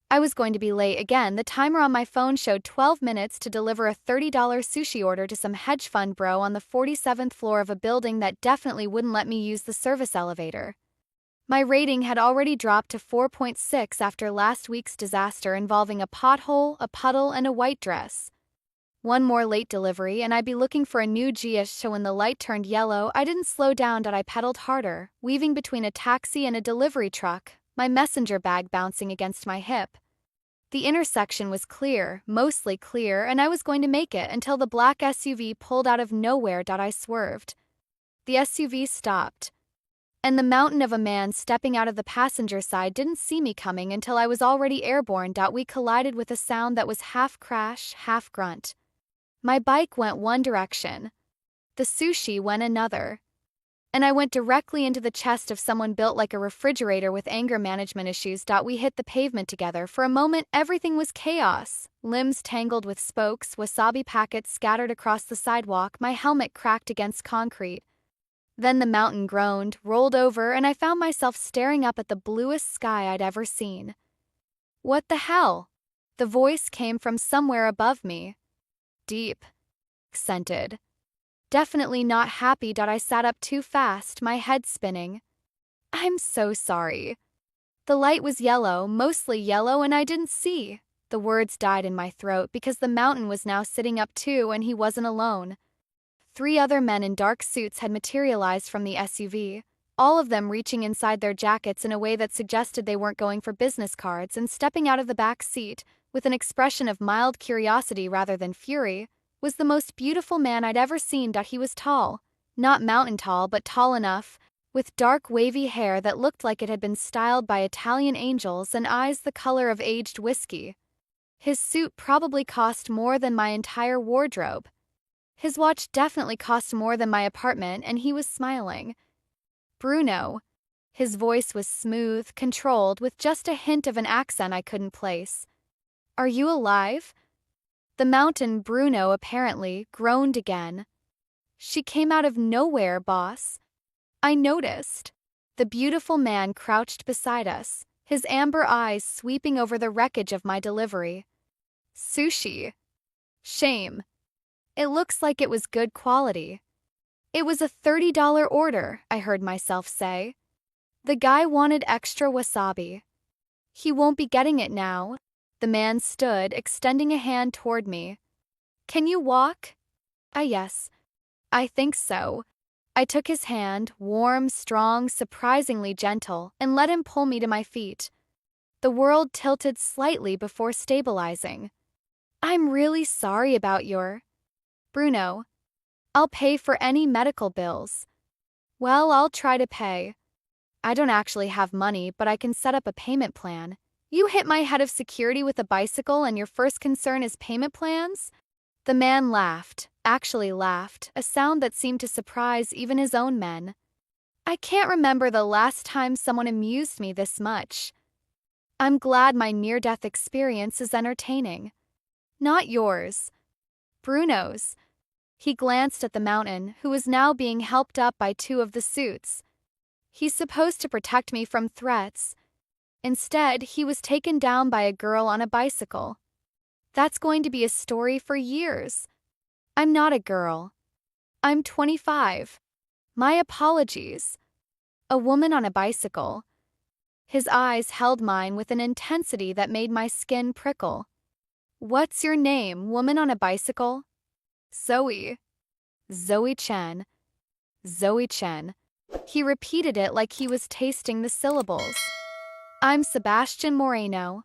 I was going to be late again. The timer on my phone showed 12 minutes to deliver a $30 sushi order to some hedge fund bro on the 47th floor of a building that definitely wouldn't let me use the service elevator. My rating had already dropped to 4.6 after last week's disaster involving a pothole, a puddle, and a white dress. One more late delivery and I'd be looking for a new Gia, so when the light turned yellow, I didn't slow down, but I pedaled harder, weaving between a taxi and a delivery truck, my messenger bag bouncing against my hip. The intersection was clear, mostly clear, and I was going to make it until the black SUV pulled out of nowhere. I swerved. The SUV stopped, and the mountain of a man stepping out of the passenger side didn't see me coming until I was already airborne. We collided with a sound that was half crash, half grunt. My bike went one direction. The sushi went another. And I went directly into the chest of someone built like a refrigerator with anger management issues. We hit the pavement together. For a moment, everything was chaos. Limbs tangled with spokes, wasabi packets scattered across the sidewalk, my helmet cracked against concrete. Then the mountain groaned, rolled over, and I found myself staring up at the bluest sky I'd ever seen. What the hell? The voice came from somewhere above me. Deep. Accented. Definitely not happy. I sat up too fast, my head spinning. I'm so sorry. The light was yellow, mostly yellow, and I didn't see. The words died in my throat because the mountain was now sitting up too, and he wasn't alone. 3 other men in dark suits had materialized from the SUV, all of them reaching inside their jackets in a way that suggested they weren't going for business cards, and stepping out of the back seat, with an expression of mild curiosity rather than fury, was the most beautiful man I'd ever seen. He was tall, not mountain tall, but tall enough, with dark wavy hair that looked like it had been styled by Italian angels and eyes the color of aged whiskey. His suit probably cost more than my entire wardrobe. His watch definitely cost more than my apartment, and he was smiling. Bruno. His voice was smooth, controlled, with just a hint of an accent I couldn't place. Are you alive? The mountain, Bruno apparently, groaned again. She came out of nowhere, boss. I noticed. The beautiful man crouched beside us, his amber eyes sweeping over the wreckage of my delivery. Sushi. Shame. It looks like it was good quality. It was a $30 order, I heard myself say. The guy wanted extra wasabi. He won't be getting it now. The man stood, extending a hand toward me. Can you walk? Yes. I think so. I took his hand, warm, strong, surprisingly gentle, and let him pull me to my feet. The world tilted slightly before stabilizing. I'm really sorry about your... Bruno. I'll pay for any medical bills. Well, I'll try to pay. I don't actually have money, but I can set up a payment plan. You hit my head of security with a bicycle and your first concern is payment plans? The man laughed, actually laughed, a sound that seemed to surprise even his own men. I can't remember the last time someone amused me this much. I'm glad my near-death experience is entertaining. Not yours. Bruno's. He glanced at the mountain, who was now being helped up by 2 of the suits. He's supposed to protect me from threats. Instead, he was taken down by a girl on a bicycle. That's going to be a story for years. I'm not a girl. I'm 25. My apologies. A woman on a bicycle. His eyes held mine with an intensity that made my skin prickle. What's your name, woman on a bicycle? Zoe. Zoe Chen. Zoe Chen. He repeated it like he was tasting the syllables. I'm Sebastian Moreno.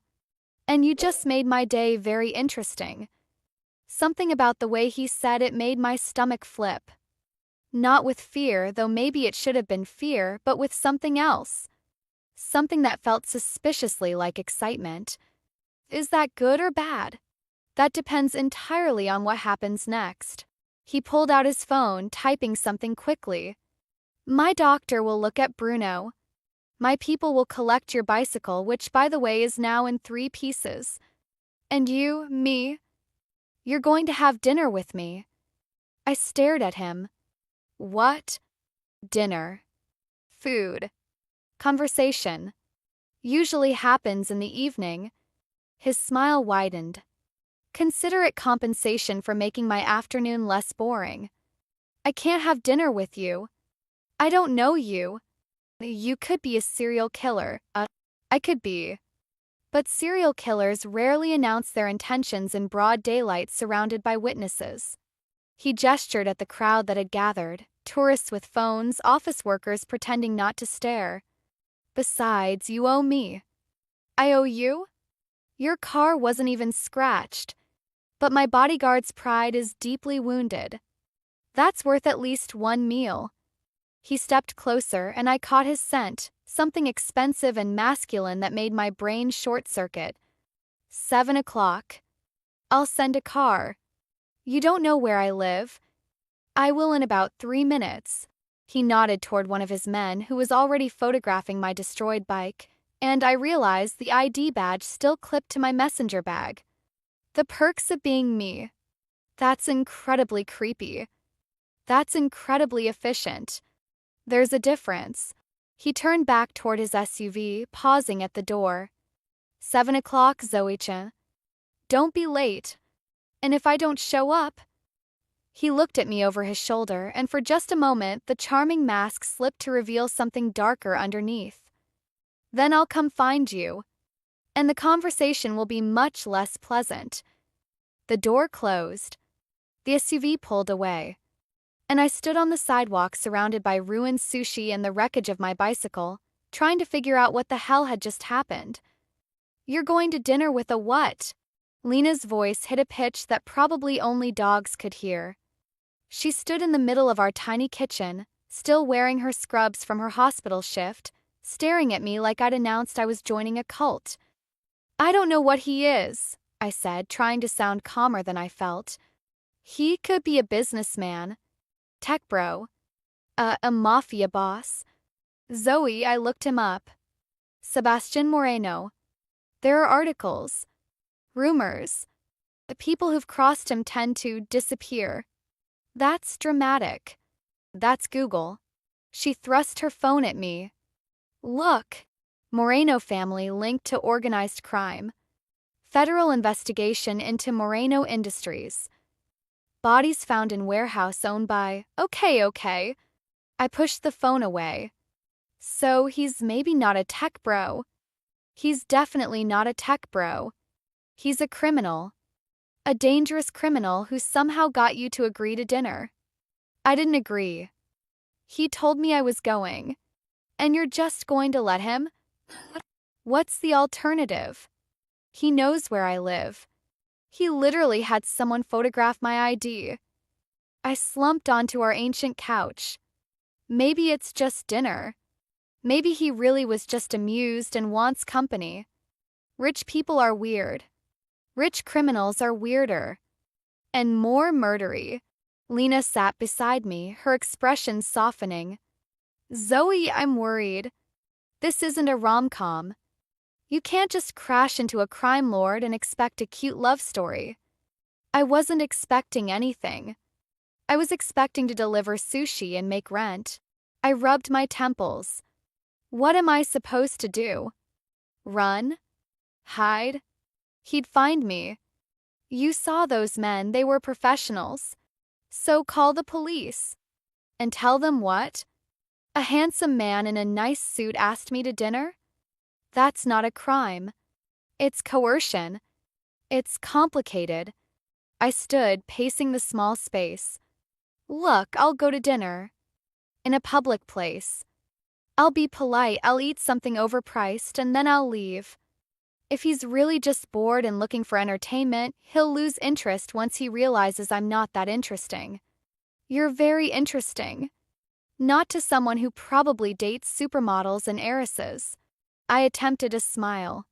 And you just made my day very interesting. Something about the way he said it made my stomach flip. Not with fear, though maybe it should have been fear, but with something else. Something that felt suspiciously like excitement. Is that good or bad? That depends entirely on what happens next. He pulled out his phone, typing something quickly. My doctor will look at Bruno. My people will collect your bicycle, which, by the way, is now in 3 pieces. And you, me, you're going to have dinner with me. I stared at him. What? Dinner. Food. Conversation. Usually happens in the evening. His smile widened. Consider it compensation for making my afternoon less boring. I can't have dinner with you. I don't know you. You could be a serial killer. I could be. But serial killers rarely announce their intentions in broad daylight surrounded by witnesses. He gestured at the crowd that had gathered, tourists with phones, office workers pretending not to stare. Besides, you owe me. I owe you? Your car wasn't even scratched. But my bodyguard's pride is deeply wounded. That's worth at least one meal. He stepped closer and I caught his scent, something expensive and masculine that made my brain short-circuit. 7 o'clock. I'll send a car. You don't know where I live. I will in about 3 minutes. He nodded toward one of his men who was already photographing my destroyed bike, and I realized the ID badge still clipped to my messenger bag. The perks of being me. That's incredibly creepy. That's incredibly efficient. There's a difference. He turned back toward his SUV, pausing at the door. 7 o'clock, Zoe-chan. Don't be late. And if I don't show up... He looked at me over his shoulder, and for just a moment, the charming mask slipped to reveal something darker underneath. Then I'll come find you. And the conversation will be much less pleasant. The door closed. The SUV pulled away. And I stood on the sidewalk surrounded by ruined sushi and the wreckage of my bicycle, trying to figure out what the hell had just happened. You're going to dinner with a what? Lena's voice hit a pitch that probably only dogs could hear. She stood in the middle of our tiny kitchen, still wearing her scrubs from her hospital shift, staring at me like I'd announced I was joining a cult. I don't know what he is, I said, trying to sound calmer than I felt. He could be a businessman. Tech bro. A mafia boss. Zoe, I looked him up. Sebastian Moreno. There are articles. Rumors. The people who've crossed him tend to disappear. That's dramatic. That's Google. She thrust her phone at me. Look. Moreno family linked to organized crime. Federal investigation into Moreno Industries. Bodies found in warehouse owned by... Okay. I pushed the phone away. So he's maybe not a tech bro. He's definitely not a tech bro. He's a criminal. A dangerous criminal who somehow got you to agree to dinner. I didn't agree. He told me I was going. And you're just going to let him? What's the alternative? He knows where I live. He literally had someone photograph my ID. I slumped onto our ancient couch. Maybe it's just dinner. Maybe he really was just amused and wants company. Rich people are weird. Rich criminals are weirder. And more murdery. Lena sat beside me, her expression softening. Zoe, I'm worried. This isn't a rom-com. You can't just crash into a crime lord and expect a cute love story. I wasn't expecting anything. I was expecting to deliver sushi and make rent. I rubbed my temples. What am I supposed to do? Run? Hide? He'd find me. You saw those men, they were professionals. So call the police. And tell them what? A handsome man in a nice suit asked me to dinner? That's not a crime. It's coercion. It's complicated. I stood, pacing the small space. Look, I'll go to dinner. In a public place. I'll be polite, I'll eat something overpriced, and then I'll leave. If he's really just bored and looking for entertainment, he'll lose interest once he realizes I'm not that interesting. You're very interesting. Not to someone who probably dates supermodels and heiresses. I attempted a smile.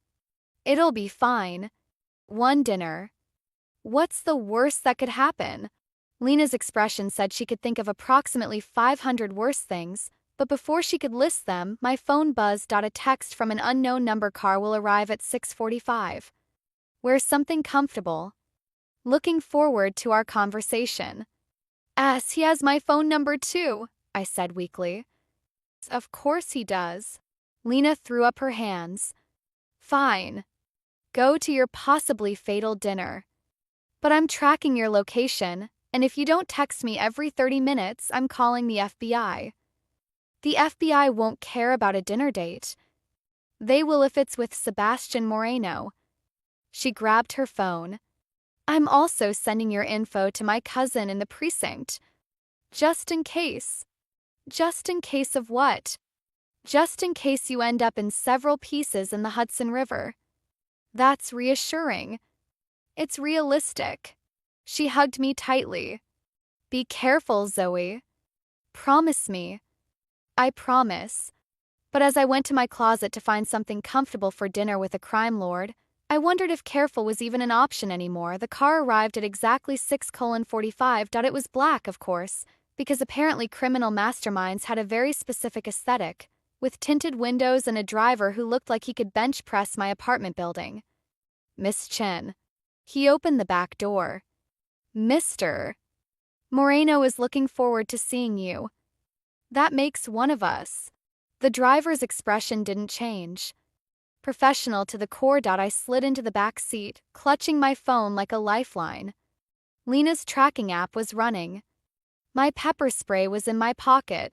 It'll be fine. One dinner. What's the worst that could happen? Lena's expression said she could think of approximately 500 worse things, but before she could list them, my phone buzzed. A text from an unknown number. Car will arrive at 6:45. Wear something comfortable. Looking forward to our conversation. He has my phone number too, I said weakly. Of course he does. Lena threw up her hands. Fine. Go to your possibly fatal dinner. But I'm tracking your location, and if you don't text me every 30 minutes, I'm calling the FBI. The FBI won't care about a dinner date. They will if it's with Sebastian Moreno. She grabbed her phone. I'm also sending your info to my cousin in the precinct. Just in case. Just in case of what? Just in case you end up in several pieces in the Hudson River. That's reassuring. It's realistic. She hugged me tightly. Be careful, Zoe. Promise me. I promise. But as I went to my closet to find something comfortable for dinner with a crime lord, I wondered if careful was even an option anymore. The car arrived at exactly 6:45. It was black, of course, because apparently criminal masterminds had a very specific aesthetic, with tinted windows and a driver who looked like he could bench press my apartment building. Miss Chen. He opened the back door. Mr. Moreno is looking forward to seeing you. That makes one of us. The driver's expression didn't change. Professional to the core. I slid into the back seat, clutching my phone like a lifeline. Lena's tracking app was running. My pepper spray was in my pocket.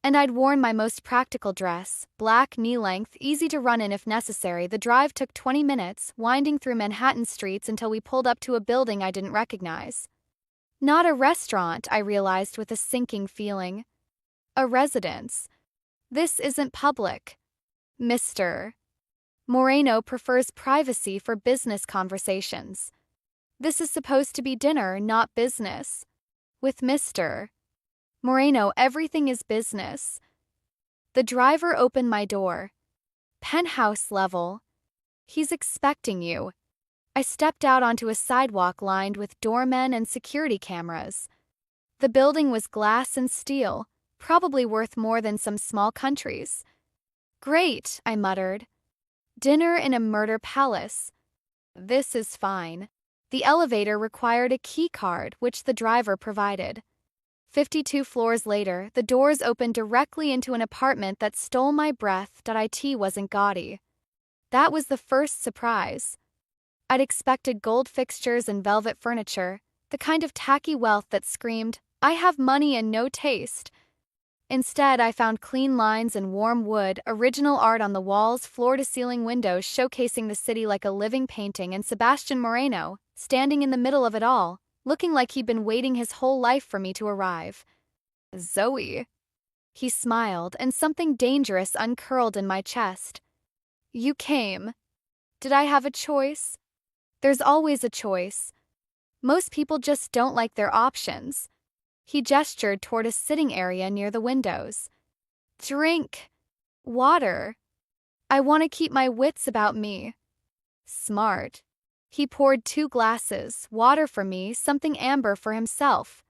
And I'd worn my most practical dress, black, knee-length, easy to run in if necessary. The drive took 20 minutes, winding through Manhattan streets until we pulled up to a building I didn't recognize. Not a restaurant, I realized with a sinking feeling. A residence. This isn't public. Mr. Moreno prefers privacy for business conversations. This is supposed to be dinner, not business. With Mr. Moreno, everything is business. The driver opened my door. Penthouse level. He's expecting you. I stepped out onto a sidewalk lined with doormen and security cameras. The building was glass and steel, probably worth more than some small countries. Great, I muttered. Dinner in a murder palace. This is fine. The elevator required a key card, which the driver provided. 52 floors later, the doors opened directly into an apartment that stole my breath. It wasn't gaudy. That was the first surprise. I'd expected gold fixtures and velvet furniture, the kind of tacky wealth that screamed, I have money and no taste. Instead, I found clean lines and warm wood, original art on the walls, floor-to-ceiling windows showcasing the city like a living painting, and Sebastian Moreno, standing in the middle of it all, looking like he'd been waiting his whole life for me to arrive. Zoe. He smiled, and something dangerous uncurled in my chest. You came. Did I have a choice? There's always a choice. Most people just don't like their options. He gestured toward a sitting area near the windows. Drink. Water. I want to keep my wits about me. Smart. He poured 2 glasses, water for me, something amber for himself.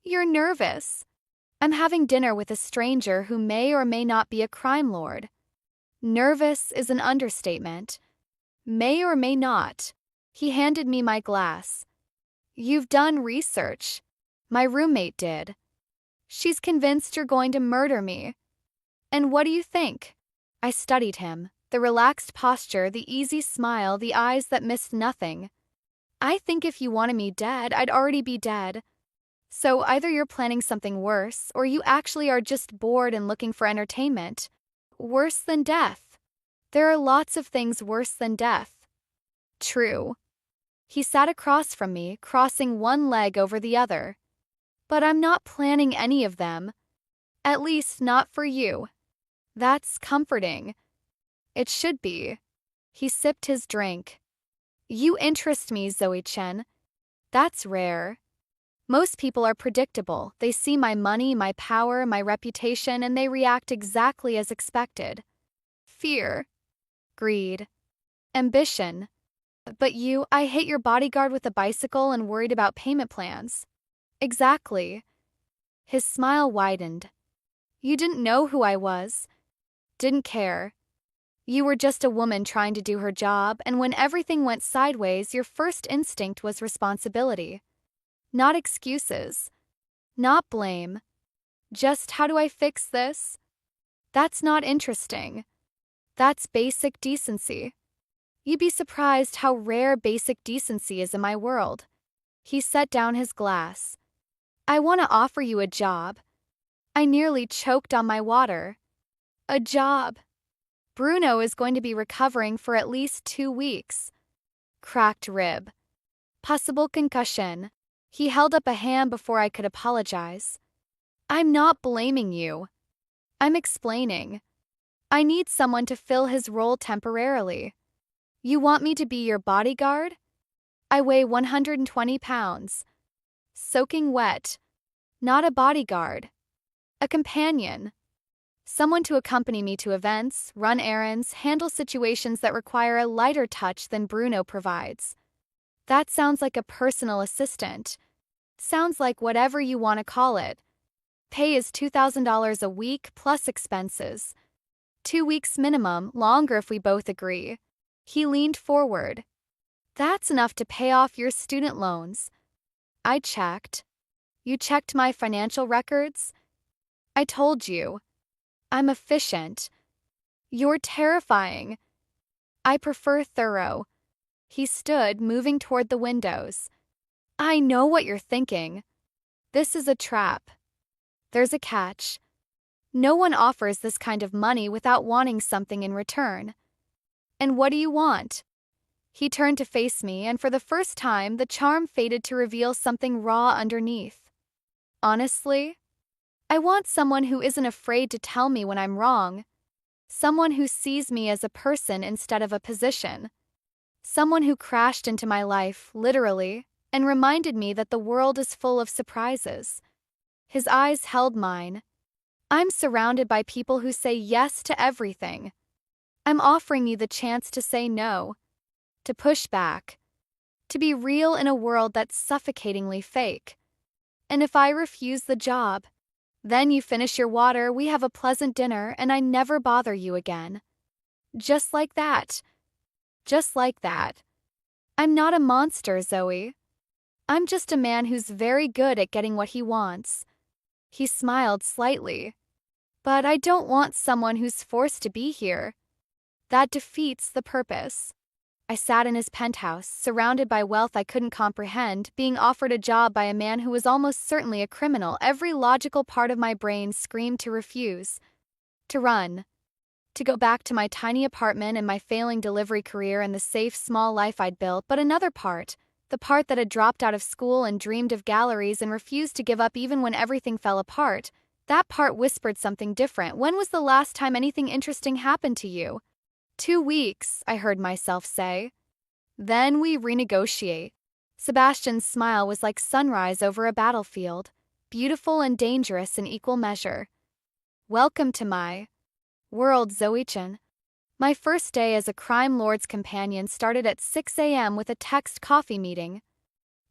You're nervous. I'm having dinner with a stranger who may or may not be a crime lord. Nervous is an understatement. May or may not. He handed me my glass. You've done research. My roommate did. She's convinced you're going to murder me. And what do you think? I studied him. The relaxed posture, the easy smile, the eyes that missed nothing. I think if you wanted me dead, I'd already be dead. So either you're planning something worse, or you actually are just bored and looking for entertainment. Worse than death. There are lots of things worse than death. True. He sat across from me, crossing one leg over the other. But I'm not planning any of them. At least not for you. That's comforting. It should be. He sipped his drink. You interest me, Zoe Chen. That's rare. Most people are predictable. They see my money, my power, my reputation, and they react exactly as expected. Fear. Greed. Ambition. But you, I hate your bodyguard with a bicycle and worried about payment plans. Exactly. His smile widened. You didn't know who I was. Didn't care. You were just a woman trying to do her job, and when everything went sideways, your first instinct was responsibility. Not excuses. Not blame. Just how do I fix this? That's not interesting. That's basic decency. You'd be surprised how rare basic decency is in my world. He set down his glass. I want to offer you a job. I nearly choked on my water. A job. Bruno is going to be recovering for at least 2 weeks. Cracked rib. Possible concussion. He held up a hand before I could apologize. I'm not blaming you. I'm explaining. I need someone to fill his role temporarily. You want me to be your bodyguard? I weigh 120 pounds. Soaking wet. Not a bodyguard. A companion. Someone to accompany me to events, run errands, handle situations that require a lighter touch than Bruno provides. That sounds like a personal assistant. Sounds like whatever you want to call it. Pay is $2,000 a week plus expenses. 2 weeks minimum, longer if we both agree. He leaned forward. That's enough to pay off your student loans. I checked. You checked my financial records? I told you. I'm efficient. You're terrifying. I prefer thorough. He stood, moving toward the windows. I know what you're thinking. This is a trap. There's a catch. No one offers this kind of money without wanting something in return. And what do you want? He turned to face me, and for the first time, the charm faded to reveal something raw underneath. Honestly, I want someone who isn't afraid to tell me when I'm wrong. Someone who sees me as a person instead of a position. Someone who crashed into my life, literally, and reminded me that the world is full of surprises. His eyes held mine. I'm surrounded by people who say yes to everything. I'm offering you the chance to say no, to push back, to be real in a world that's suffocatingly fake. And if I refuse the job, then you finish your water, we have a pleasant dinner, and I never bother you again. Just like that. Just like that. I'm not a monster, Zoe. I'm just a man who's very good at getting what he wants. He smiled slightly. But I don't want someone who's forced to be here. That defeats the purpose. I sat in his penthouse, surrounded by wealth I couldn't comprehend, being offered a job by a man who was almost certainly a criminal. Every logical part of my brain screamed to refuse. To run. To go back to my tiny apartment and my failing delivery career and the safe, small life I'd built, but another part, the part that had dropped out of school and dreamed of galleries and refused to give up even when everything fell apart, that part whispered something different. When was the last time anything interesting happened to you? 2 weeks, I heard myself say. Then we renegotiate. Sebastian's smile was like sunrise over a battlefield, beautiful and dangerous in equal measure. Welcome to my world, Zoe-chan. My first day as a crime lord's companion started at 6 a.m. with a text coffee meeting.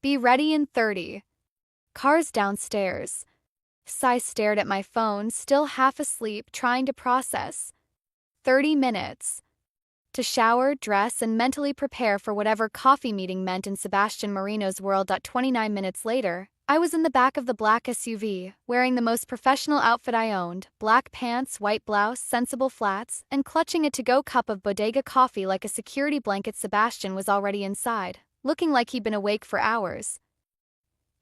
Be ready in 30. Cars downstairs. Sai stared at my phone, still half asleep, trying to process. 30 minutes. To shower, dress, and mentally prepare for whatever coffee meeting meant in Sebastian Marino's world. 29 minutes later, I was in the back of the black SUV, wearing the most professional outfit I owned, black pants, white blouse, sensible flats, and clutching a to-go cup of bodega coffee like a security blanket. Sebastian was already inside, looking like he'd been awake for hours.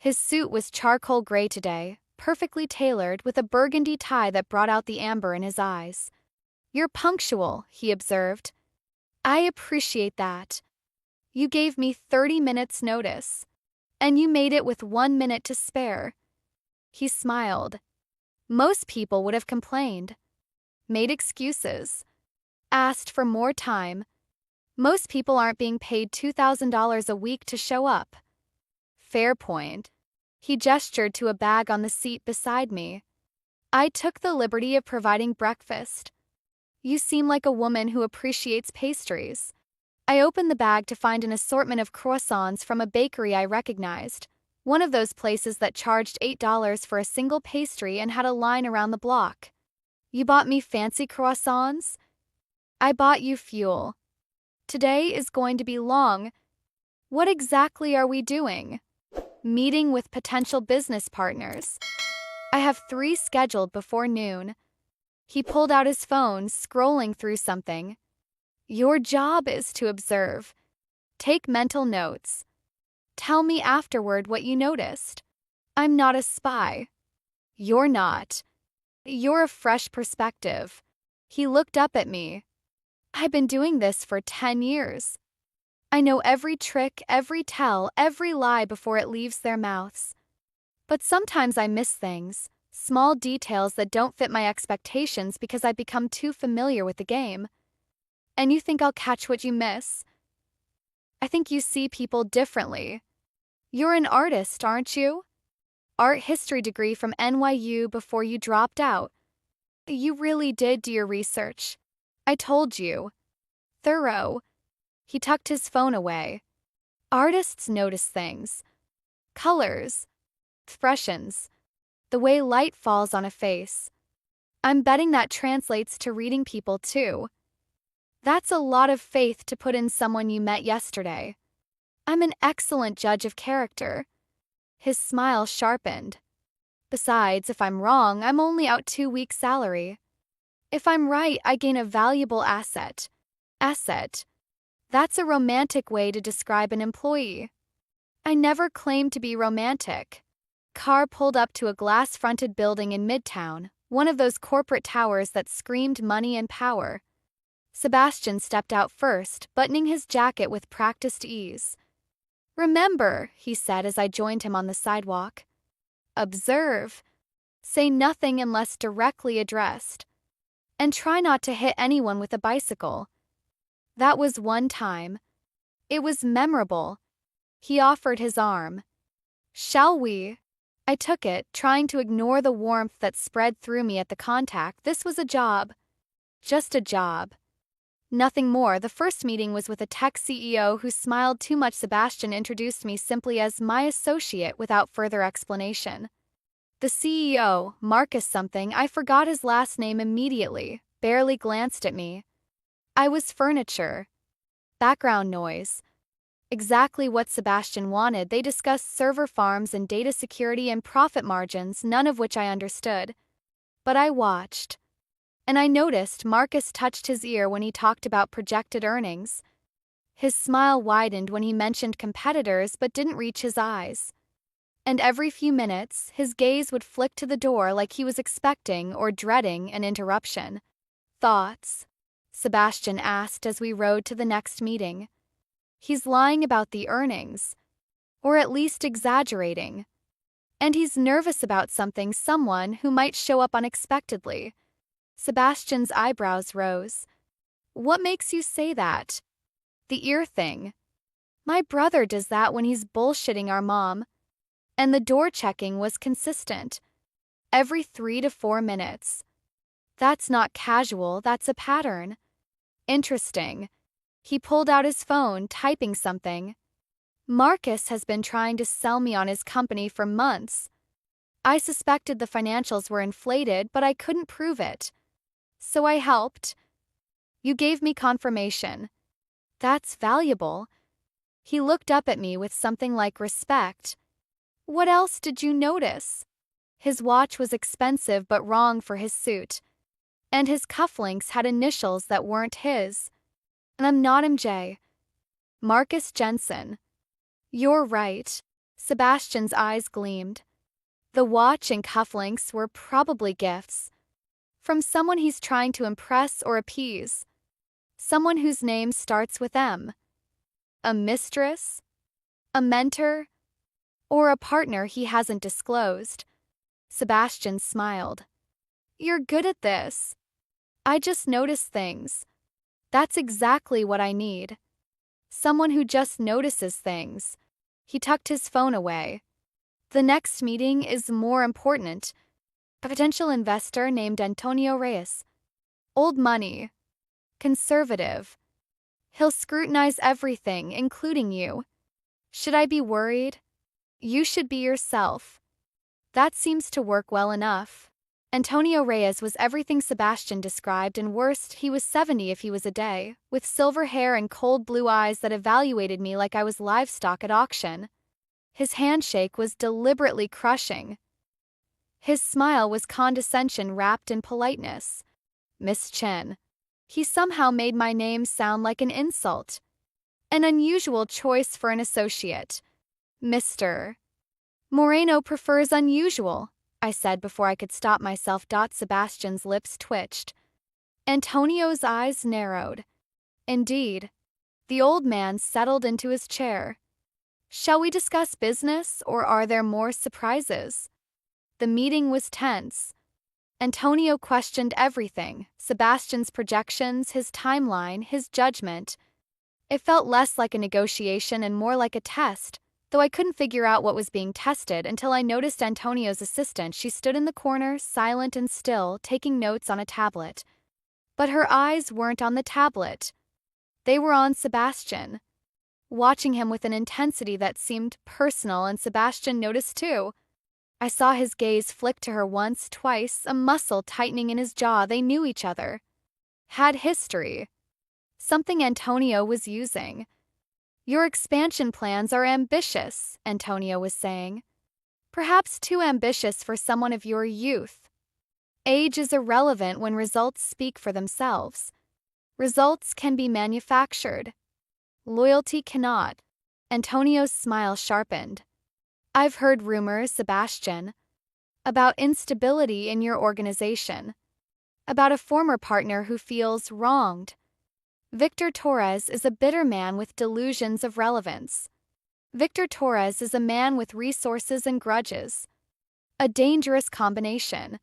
His suit was charcoal gray today, perfectly tailored, with a burgundy tie that brought out the amber in his eyes. You're punctual, he observed. I appreciate that. You gave me 30 minutes notice, and you made it with 1 minute to spare. He smiled. Most people would have complained, made excuses, asked for more time. Most people aren't being paid $2,000 a week to show up. Fair point. He gestured to a bag on the seat beside me. I took the liberty of providing breakfast. You seem like a woman who appreciates pastries. I opened the bag to find an assortment of croissants from a bakery I recognized, one of those places that charged $8 for a single pastry and had a line around the block. You bought me fancy croissants? I bought you fuel. Today is going to be long. What exactly are we doing? Meeting with potential business partners. I have 3 scheduled before noon. He pulled out his phone, scrolling through something. Your job is to observe. Take mental notes. Tell me afterward what you noticed. I'm not a spy. You're not. You're a fresh perspective. He looked up at me. I've been doing this for 10 years. I know every trick, every tell, every lie before it leaves their mouths. But sometimes I miss things, small details that don't fit my expectations because I've become too familiar with the game. And you think I'll catch what you miss? I think you see people differently. You're an artist, aren't you? Art history degree from NYU before you dropped out. You really did do your research. I told you. Thorough. He tucked his phone away. Artists notice things. Colors. Expressions. The way light falls on a face. I'm betting that translates to reading people too. That's a lot of faith to put in someone you met yesterday. I'm an excellent judge of character. His smile sharpened. Besides, if I'm wrong, I'm only out 2 weeks' salary. If I'm right, I gain a valuable asset. Asset. That's a romantic way to describe an employee. I never claimed to be romantic. Car pulled up to a glass-fronted building in Midtown, one of those corporate towers that screamed money and power. Sebastian stepped out first, buttoning his jacket with practiced ease. Remember, he said as I joined him on the sidewalk. Observe. Say nothing unless directly addressed. And try not to hit anyone with a bicycle. That was one time. It was memorable. He offered his arm. Shall we? I took it, trying to ignore the warmth that spread through me at the contact. This was a job. Just a job. Nothing more. The first meeting was with a tech CEO who smiled too much. Sebastian introduced me simply as my associate without further explanation. The CEO, Marcus something, I forgot his last name immediately, barely glanced at me. I was furniture. Background noise. Exactly what Sebastian wanted. They discussed server farms and data security and profit margins, none of which I understood. But I watched. And I noticed Marcus touched his ear when he talked about projected earnings. His smile widened when he mentioned competitors but didn't reach his eyes. And every few minutes, his gaze would flick to the door like he was expecting or dreading an interruption. Thoughts? Sebastian asked as we rode to the next meeting. He's lying about the earnings. Or at least exaggerating. And he's nervous about someone who might show up unexpectedly. Sebastian's eyebrows rose. What makes you say that? The ear thing. My brother does that when he's bullshitting our mom. And the door checking was consistent. Every 3 to 4 minutes. That's not casual, that's a pattern. Interesting. He pulled out his phone, typing something. Marcus has been trying to sell me on his company for months. I suspected the financials were inflated, but I couldn't prove it. So I helped. You gave me confirmation. That's valuable. He looked up at me with something like respect. What else did you notice? His watch was expensive but wrong for his suit. And his cufflinks had initials that weren't his. And I'm not MJ. Marcus Jensen. You're right. Sebastian's eyes gleamed. The watch and cufflinks were probably gifts. From someone he's trying to impress or appease. Someone whose name starts with M. A mistress? A mentor? Or a partner he hasn't disclosed. Sebastian smiled. You're good at this. I just notice things. That's exactly what I need. Someone who just notices things. He tucked his phone away. The next meeting is more important. A potential investor named Antonio Reyes. Old money. Conservative. He'll scrutinize everything, including you. Should I be worried? You should be yourself. That seems to work well enough. Antonio Reyes was everything Sebastian described, and worst, he was 70 if he was a day, with silver hair and cold blue eyes that evaluated me like I was livestock at auction. His handshake was deliberately crushing. His smile was condescension wrapped in politeness. Miss Chen. He somehow made my name sound like an insult. An unusual choice for an associate. Mr. Moreno prefers unusual, I said before I could stop myself. Sebastian's lips twitched. Antonio's eyes narrowed. Indeed. The old man settled into his chair. Shall we discuss business, or are there more surprises? The meeting was tense. Antonio questioned everything: Sebastian's projections, his timeline, his judgment. It felt less like a negotiation and more like a test, though I couldn't figure out what was being tested until I noticed Antonio's assistant. She stood in the corner, silent and still, taking notes on a tablet. But her eyes weren't on the tablet. They were on Sebastian, watching him with an intensity that seemed personal, and Sebastian noticed too. I saw his gaze flick to her once, twice, a muscle tightening in his jaw. They knew each other. Had history. Something Antonio was using. Your expansion plans are ambitious, Antonio was saying. Perhaps too ambitious for someone of your youth. Age is irrelevant when results speak for themselves. Results can be manufactured. Loyalty cannot. Antonio's smile sharpened. I've heard rumors, Sebastian, about instability in your organization, about a former partner who feels wronged. Victor Torres is a bitter man with delusions of relevance. Victor Torres is a man with resources and grudges. A dangerous combination.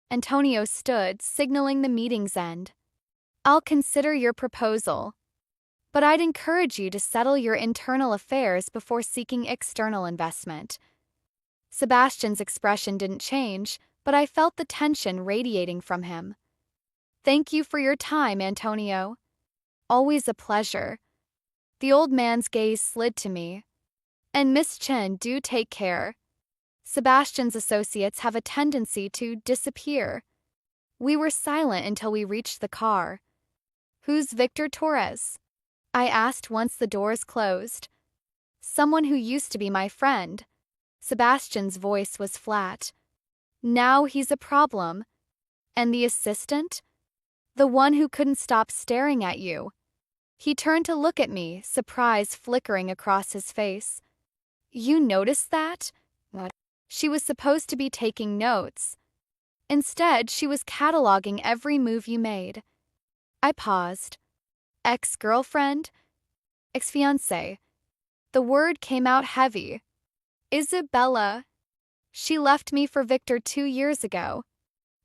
Antonio stood, signaling the meeting's end. I'll consider your proposal, but I'd encourage you to settle your internal affairs before seeking external investment. Sebastian's expression didn't change, but I felt the tension radiating from him. Thank you for your time, Antonio. Always a pleasure. The old man's gaze slid to me. And Miss Chen, do take care. Sebastian's associates have a tendency to disappear. We were silent until we reached the car. Who's Victor Torres? I asked once the doors closed. Someone who used to be my friend. Sebastian's voice was flat. Now he's a problem. And the assistant? The one who couldn't stop staring at you. He turned to look at me, surprise flickering across his face. You noticed that? What? She was supposed to be taking notes. Instead, she was cataloging every move you made. I paused. Ex-girlfriend? Ex-fiancé. The word came out heavy. Isabella. She left me for Victor 2 years ago.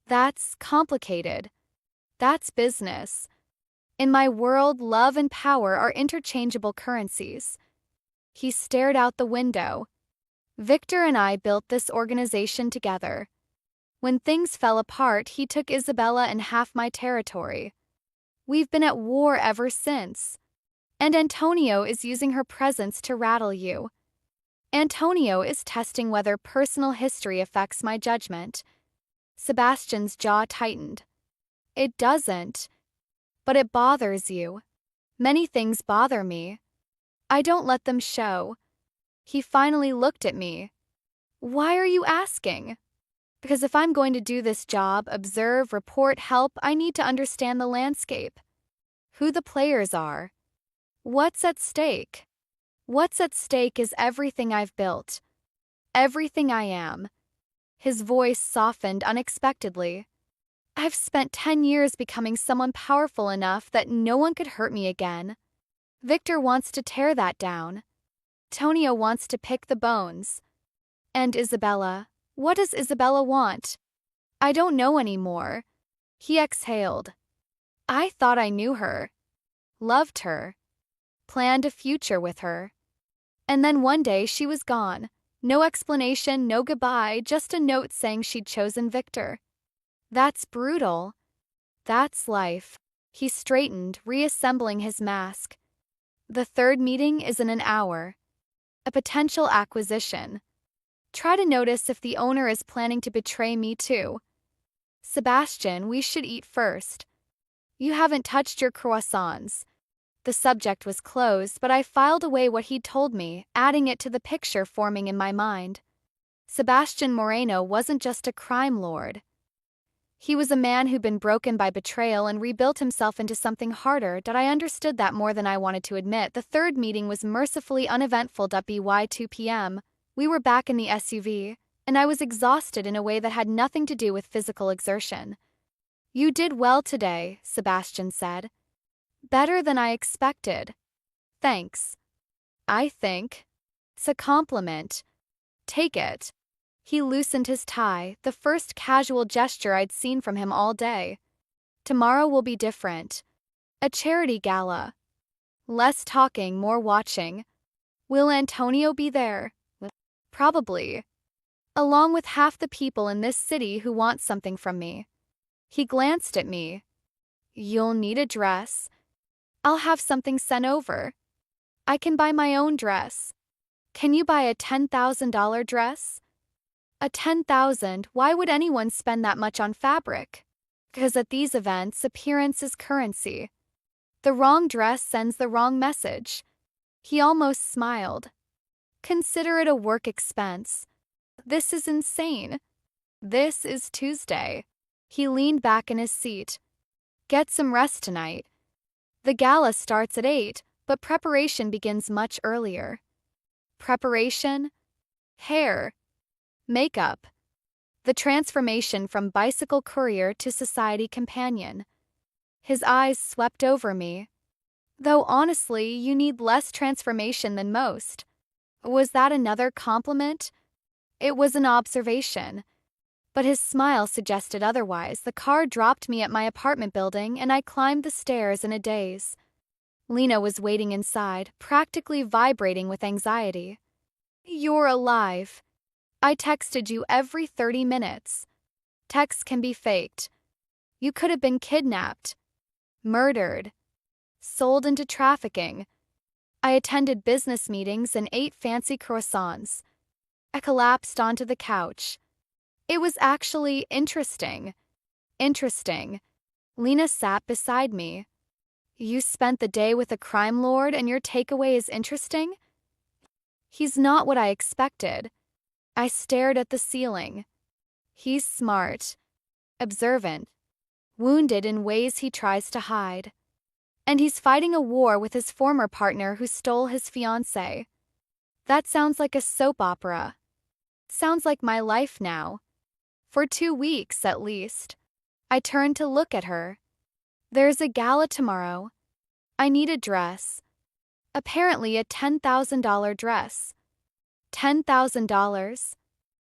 That's complicated. That's business. In my world, love and power are interchangeable currencies. He stared out the window. Victor and I built this organization together. When things fell apart, he took Isabella and half my territory. We've been at war ever since. And Antonio is using her presence to rattle you. Antonio is testing whether personal history affects my judgment. Sebastian's jaw tightened. It doesn't. But it bothers you. Many things bother me. I don't let them show. He finally looked at me. Why are you asking? Because if I'm going to do this job, observe, report, help, I need to understand the landscape. Who the players are. What's at stake? What's at stake is everything I've built. Everything I am. His voice softened unexpectedly. I've spent 10 years becoming someone powerful enough that no one could hurt me again. Victor wants to tear that down. Antonio wants to pick the bones. And Isabella, what does Isabella want? I don't know anymore. He exhaled. I thought I knew her. Loved her. Planned a future with her. And then one day she was gone. No explanation, no goodbye, just a note saying she'd chosen Victor. That's brutal. That's life. He straightened, reassembling his mask. The third meeting is in an hour. A potential acquisition. Try to notice if the owner is planning to betray me too. Sebastian, we should eat first. You haven't touched your croissants. The subject was closed, but I filed away what he'd told me, adding it to the picture forming in my mind. Sebastian Moreno wasn't just a crime lord. He was a man who'd been broken by betrayal and rebuilt himself into something harder. That I understood that more than I wanted to admit. The third meeting was mercifully uneventful. By 2 p.m., we were back in the SUV, and I was exhausted in a way that had nothing to do with physical exertion. "You did well today," Sebastian said. "Better than I expected." "Thanks." "I think it's a compliment. Take it." He loosened his tie, the first casual gesture I'd seen from him all day. "Tomorrow will be different. A charity gala. Less talking, more watching. Will Antonio be there?" "Probably. Along with half the people in this city who want something from me." He glanced at me. "You'll need a dress. I'll have something sent over. I can buy my own dress. Can you buy a $10,000 dress?" "A 10,000? Why would anyone spend that much on fabric?" "Because at these events, appearance is currency. The wrong dress sends the wrong message." He almost smiled. "Consider it a work expense." "This is insane." "This is Tuesday." He leaned back in his seat. "Get some rest tonight. The gala starts at 8, but preparation begins much earlier." "Preparation?" "Hair. Makeup. The transformation from bicycle courier to society companion." His eyes swept over me. "Though honestly, you need less transformation than most." Was that another compliment? It was an observation. But his smile suggested otherwise. The car dropped me at my apartment building, and I climbed the stairs in a daze. Lena was waiting inside, practically vibrating with anxiety. "You're alive. I texted you every 30 minutes. Texts can be faked. You could have been kidnapped, murdered, sold into trafficking." I attended business meetings and ate fancy croissants. I collapsed onto the couch. "It was actually interesting." "Interesting." Lena sat beside me. "You spent the day with a crime lord and your takeaway is interesting?" "He's not what I expected." I stared at the ceiling. "He's smart, observant, wounded in ways he tries to hide. And he's fighting a war with his former partner who stole his fiancée." That sounds like a soap opera. Sounds like my life now. For 2 weeks, at least. I turned to look at her. "There's a gala tomorrow. I need a dress. Apparently a $10,000 dress." $10,000?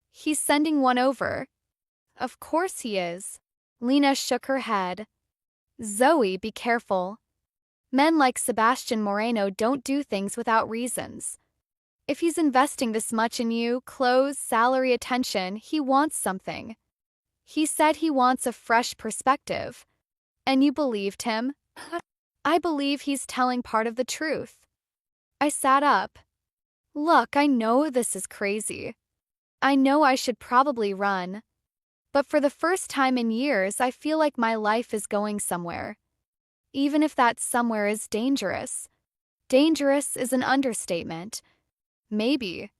He's sending one over. Of course he is. Lena shook her head. "Zoe, be careful. Men like Sebastian Moreno don't do things without reasons. If he's investing this much in you, clothes, salary, attention, he wants something. He said he wants a fresh perspective. And you believed him?" "I believe he's telling part of the truth." I sat up. "Look, I know this is crazy. I know I should probably run. But for the first time in years, I feel like my life is going somewhere. Even if that somewhere is dangerous." Dangerous is an understatement. Maybe.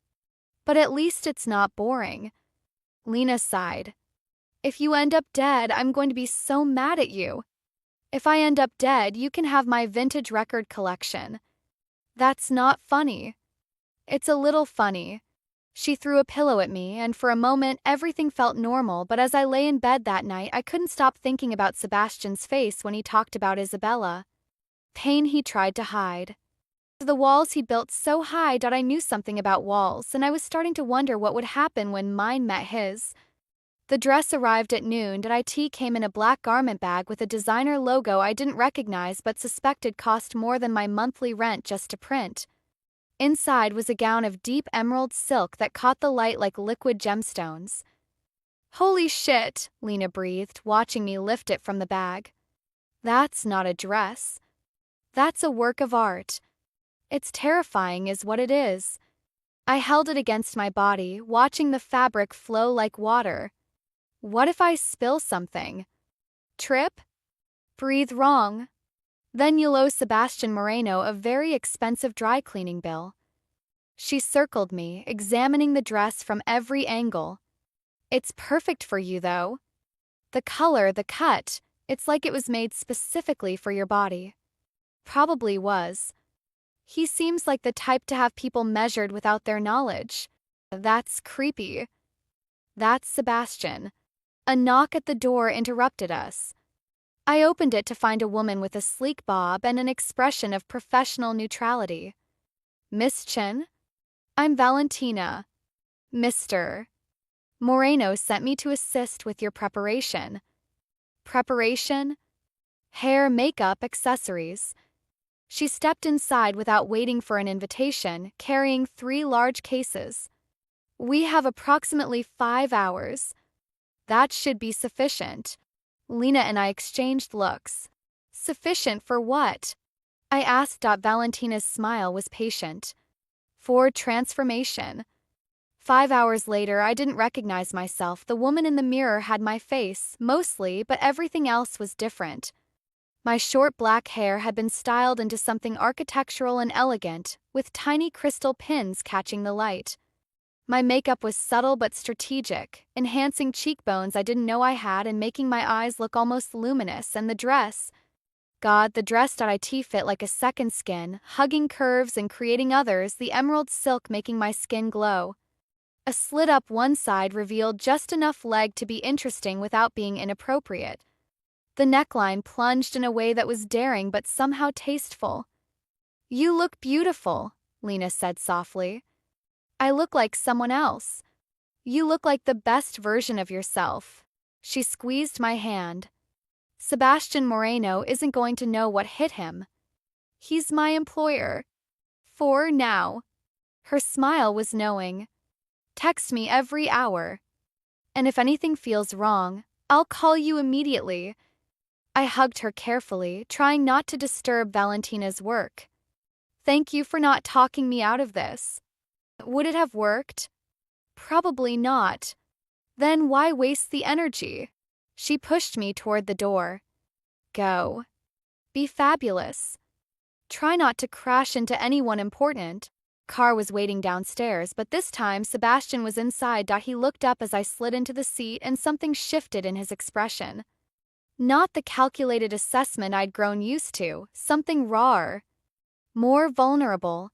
But at least it's not boring. Lena sighed. "If you end up dead, I'm going to be so mad at you. If I end up dead, you can have my vintage record collection." "That's not funny." "It's a little funny." She threw a pillow at me, and for a moment everything felt normal, but as I lay in bed that night, I couldn't stop thinking about Sebastian's face when he talked about Isabella. Pain he tried to hide. The walls he built so high that I knew something about walls, and I was starting to wonder what would happen when mine met his. The dress arrived at noon. It came in a black garment bag with a designer logo I didn't recognize but suspected cost more than my monthly rent just to print. Inside was a gown of deep emerald silk that caught the light like liquid gemstones. "Holy shit," Lena breathed, watching me lift it from the bag. "That's not a dress. That's a work of art. It's terrifying is what it is." I held it against my body, watching the fabric flow like water. What if I spill something? Trip? Breathe wrong? Then you'll owe Sebastian Moreno a very expensive dry cleaning bill. She circled me, examining the dress from every angle. "It's perfect for you, though." The color, the cut, it's like it was made specifically for your body. Probably was. He seems like the type to have people measured without their knowledge. That's creepy. That's Sebastian. A knock at the door interrupted us. I opened it to find a woman with a sleek bob and an expression of professional neutrality. Miss Chen? I'm Valentina. Mr. Moreno sent me to assist with your preparation. Preparation? Hair, makeup, accessories. She stepped inside without waiting for an invitation, carrying 3 large cases. We have approximately 5 hours. That should be sufficient. Lena and I exchanged looks. Sufficient for what? I asked. Valentina's smile was patient. For transformation. 5 hours later, I didn't recognize myself. The woman in the mirror had my face, mostly, but everything else was different. My short black hair had been styled into something architectural and elegant, with tiny crystal pins catching the light. My makeup was subtle but strategic, enhancing cheekbones I didn't know I had and making my eyes look almost luminous, and the dress. God, the dress.it fit like a second skin, hugging curves and creating others, the emerald silk making my skin glow. A slit up one side revealed just enough leg to be interesting without being inappropriate. The neckline plunged in a way that was daring but somehow tasteful. You look beautiful, Lena said softly. I look like someone else. You look like the best version of yourself. She squeezed my hand. Sebastian Moreno isn't going to know what hit him. He's my employer. For now. Her smile was knowing. Text me every hour. And if anything feels wrong, I'll call you immediately. I hugged her carefully, trying not to disturb Valentina's work. Thank you for not talking me out of this. Would it have worked? Probably not. Then why waste the energy? She pushed me toward the door. Go. Be fabulous. Try not to crash into anyone important. Car was waiting downstairs, but this time Sebastian was inside. He looked up as I slid into the seat and something shifted in his expression. Not the calculated assessment I'd grown used to, something rawer. More vulnerable.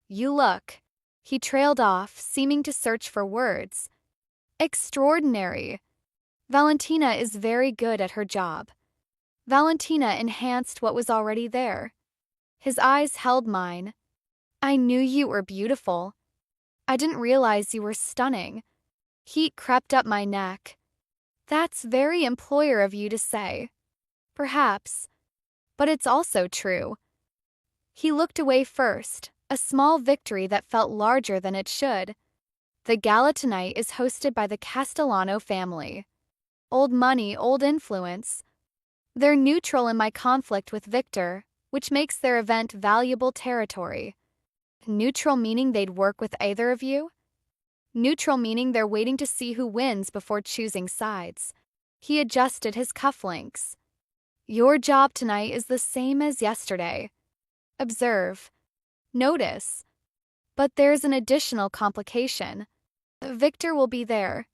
You look. He trailed off, seeming to search for words. Extraordinary. Valentina is very good at her job. Valentina enhanced what was already there. His eyes held mine. I knew you were beautiful. I didn't realize you were stunning. Heat crept up my neck. That's very employer of you to say. Perhaps. But it's also true. He looked away first, a small victory that felt larger than it should. The gala tonight is hosted by the Castellano family. Old money, old influence. They're neutral in my conflict with Victor, which makes their event valuable territory. Neutral meaning they'd work with either of you? Neutral meaning they're waiting to see who wins before choosing sides. He adjusted his cufflinks. Your job tonight is the same as yesterday. Observe. Notice. But there's an additional complication. Victor will be there.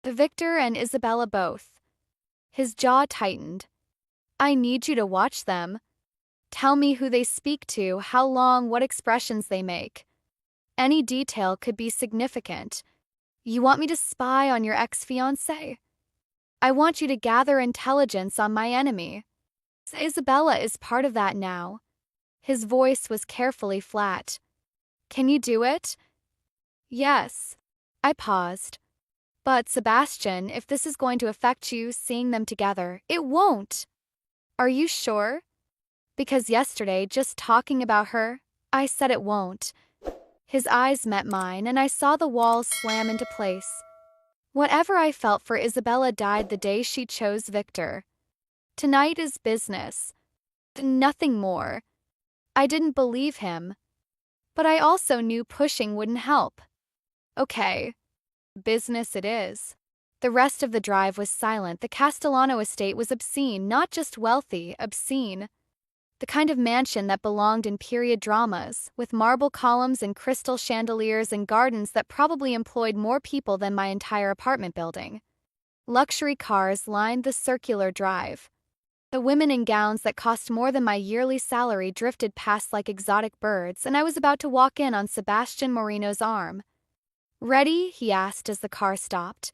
Victor and Isabella both. His jaw tightened. I need you to watch them. Tell me who they speak to, how long, what expressions they make. Any detail could be significant. You want me to spy on your ex-fiancé? I want you to gather intelligence on my enemy. Isabella is part of that now. His voice was carefully flat. Can you do it? Yes. I paused. But Sebastian, if this is going to affect you seeing them together, it won't. Are you sure? Because yesterday, just talking about her, I said it won't. His eyes met mine, and I saw the walls slam into place. Whatever I felt for Isabella died the day she chose Victor. Tonight is business. Nothing more. I didn't believe him. But I also knew pushing wouldn't help. Okay. Business it is. The rest of the drive was silent. The Castellano estate was obscene, not just wealthy, obscene. The kind of mansion that belonged in period dramas, with marble columns and crystal chandeliers and gardens that probably employed more people than my entire apartment building. Luxury cars lined the circular drive. The women in gowns that cost more than my yearly salary drifted past like exotic birds, and I was about to walk in on Sebastian Moreno's arm. "Ready?" he asked as the car stopped.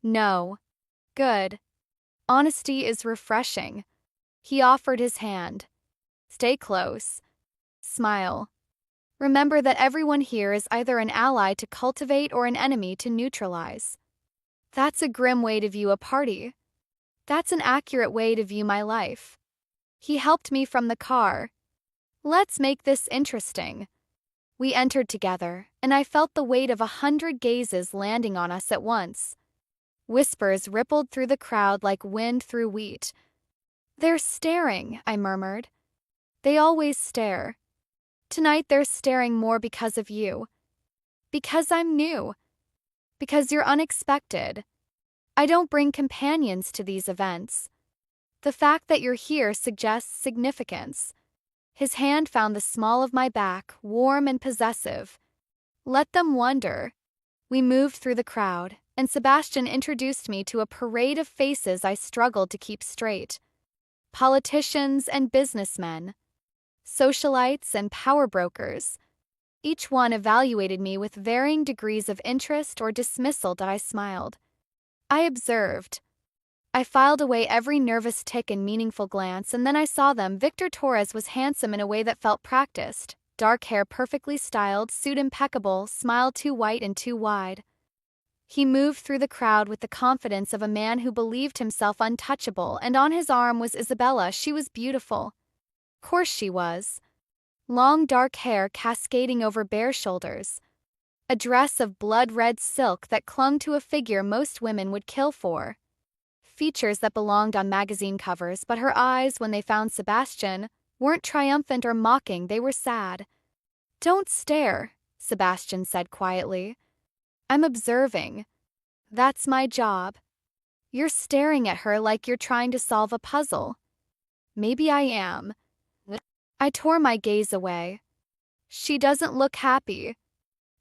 "No." "Good. Honesty is refreshing." He offered his hand. "Stay close. Smile. Remember that everyone here is either an ally to cultivate or an enemy to neutralize." That's a grim way to view a party. That's an accurate way to view my life. He helped me from the car. "Let's make this interesting." We entered together, and I felt the weight of 100 gazes landing on us at once. Whispers rippled through the crowd like wind through wheat. "They're staring," I murmured. "They always stare. Tonight they're staring more because of you. Because I'm new. Because you're unexpected. I don't bring companions to these events. The fact that you're here suggests significance." His hand found the small of my back, warm and possessive. "Let them wonder." We moved through the crowd, and Sebastian introduced me to a parade of faces I struggled to keep straight. Politicians and businessmen. Socialites and power brokers. Each one evaluated me with varying degrees of interest or dismissal. I smiled. I observed. I filed away every nervous tick and meaningful glance, and then I saw them. Victor Torres was handsome in a way that felt practiced. Dark hair perfectly styled, suit impeccable, smile too white and too wide. He moved through the crowd with the confidence of a man who believed himself untouchable, and on his arm was Isabella. She was beautiful. Of course she was. Long dark hair cascading over bare shoulders. A dress of blood-red silk that clung to a figure most women would kill for. Features that belonged on magazine covers, but her eyes, when they found Sebastian, weren't triumphant or mocking, they were sad. "Don't stare," Sebastian said quietly. "I'm observing. That's my job." "You're staring at her like you're trying to solve a puzzle." "Maybe I am." I tore my gaze away. "She doesn't look happy."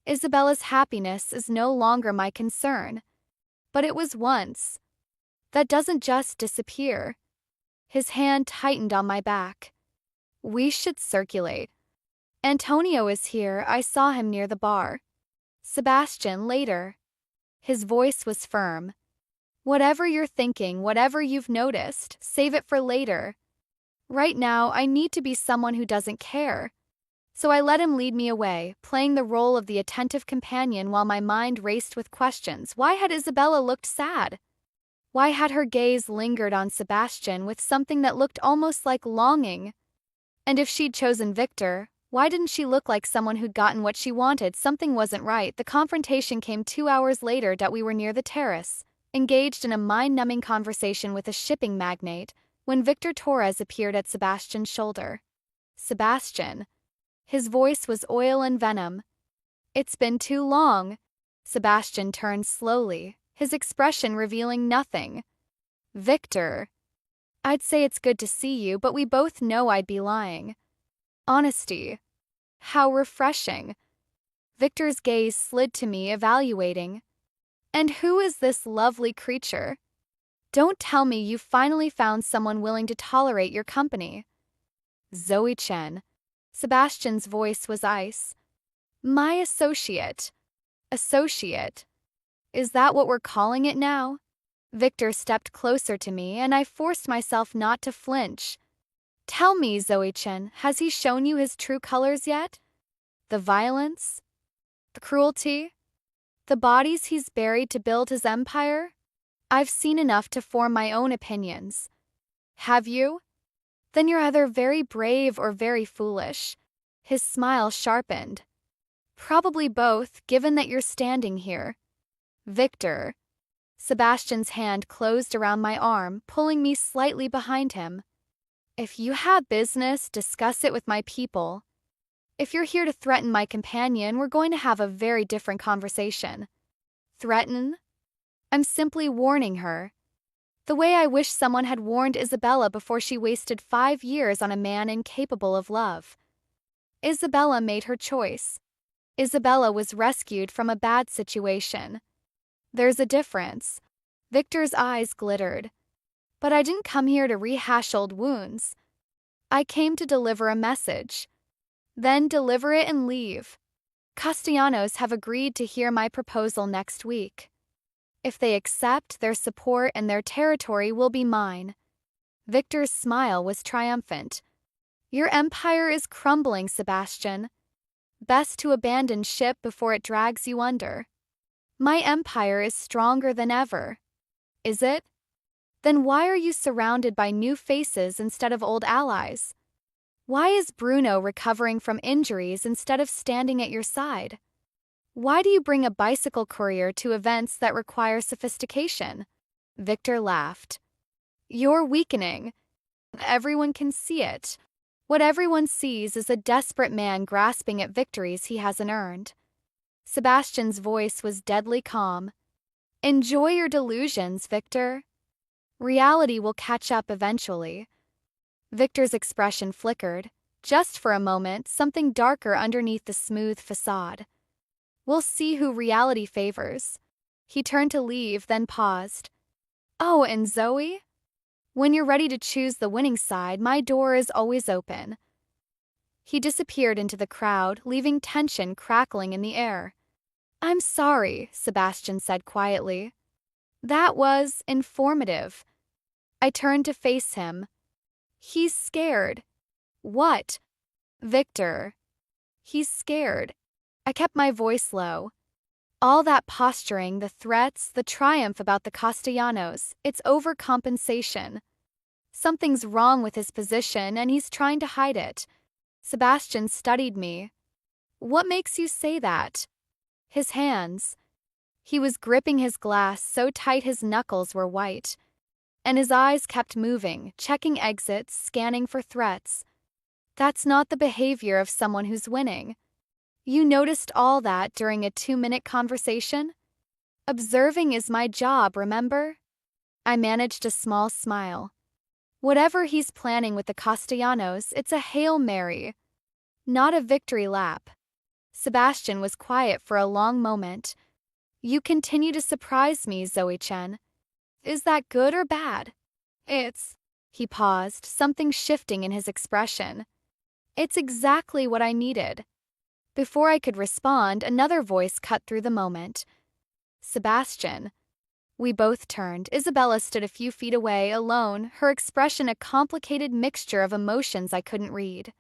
Isabella's happiness is no longer my concern. But it was once. That doesn't just disappear. His hand tightened on my back. "We should circulate. Antonio is here. I saw him near the bar." "Sebastian, later." His voice was firm. "Whatever you're thinking, whatever you've noticed, save it for later. Right now, I need to be someone who doesn't care." So I let him lead me away, playing the role of the attentive companion while my mind raced with questions. Why had Isabella looked sad? Why had her gaze lingered on Sebastian with something that looked almost like longing? And if she'd chosen Victor, why didn't she look like someone who'd gotten what she wanted? Something wasn't right. The confrontation came 2 hours later. We were near the terrace, engaged in a mind-numbing conversation with a shipping magnate, when Victor Torres appeared at Sebastian's shoulder. "Sebastian." His voice was oil and venom. "It's been too long." Sebastian turned slowly, his expression revealing nothing. "Victor." "I'd say it's good to see you, but we both know I'd be lying." "Honesty. How refreshing." Victor's gaze slid to me, evaluating. "And who is this lovely creature? Don't tell me you finally found someone willing to tolerate your company." "Zoe Chen." Sebastian's voice was ice. "My associate." "Associate? Is that what we're calling it now?" Victor stepped closer to me, and I forced myself not to flinch. "Tell me, Zoe Chen, has he shown you his true colors yet? The violence? The cruelty? The bodies he's buried to build his empire? I've seen enough to form my own opinions." "Have you? Then you're either very brave or very foolish." His smile sharpened. "Probably both, given that you're standing here." "Victor." Sebastian's hand closed around my arm, pulling me slightly behind him. "If you have business, discuss it with my people. If you're here to threaten my companion, we're going to have a very different conversation." "Threaten?" "I'm simply warning her. The way I wish someone had warned Isabella before she wasted 5 years on a man incapable of love. Isabella made her choice. Isabella was rescued from a bad situation. There's a difference." Victor's eyes glittered. But I didn't come here to rehash old wounds. I came to deliver a message. Then deliver it and leave. Castellanos have agreed to hear my proposal next week. If they accept, their support and their territory will be mine. Victor's smile was triumphant. Your empire is crumbling, Sebastian. Best to abandon ship before it drags you under. My empire is stronger than ever. Is it? Then why are you surrounded by new faces instead of old allies? Why is Bruno recovering from injuries instead of standing at your side? Why do you bring a bicycle courier to events that require sophistication? Victor laughed. You're weakening. Everyone can see it. What everyone sees is a desperate man grasping at victories he hasn't earned. Sebastian's voice was deadly calm. Enjoy your delusions, Victor. Reality will catch up eventually. Victor's expression flickered. Just for a moment, something darker underneath the smooth facade. We'll see who reality favors. He turned to leave, then paused. Oh, and Zoe? When you're ready to choose the winning side, my door is always open. He disappeared into the crowd, leaving tension crackling in the air. I'm sorry, Sebastian said quietly. That was informative. I turned to face him. He's scared. What? Victor. He's scared. I kept my voice low. All that posturing, the threats, the triumph about the Castellanos, it's overcompensation. Something's wrong with his position and he's trying to hide it. Sebastian studied me. What makes you say that? His hands. He was gripping his glass so tight his knuckles were white. And his eyes kept moving, checking exits, scanning for threats. That's not the behavior of someone who's winning. You noticed all that during a 2-minute conversation? Observing is my job, remember? I managed a small smile. Whatever he's planning with the Castellanos, it's a Hail Mary, not a victory lap. Sebastian was quiet for a long moment. You continue to surprise me, Zoe-Chen. Is that good or bad? He paused, something shifting in his expression. It's exactly what I needed. Before I could respond, another voice cut through the moment. Sebastian. We both turned. Isabella stood a few feet away, alone, her expression a complicated mixture of emotions I couldn't read.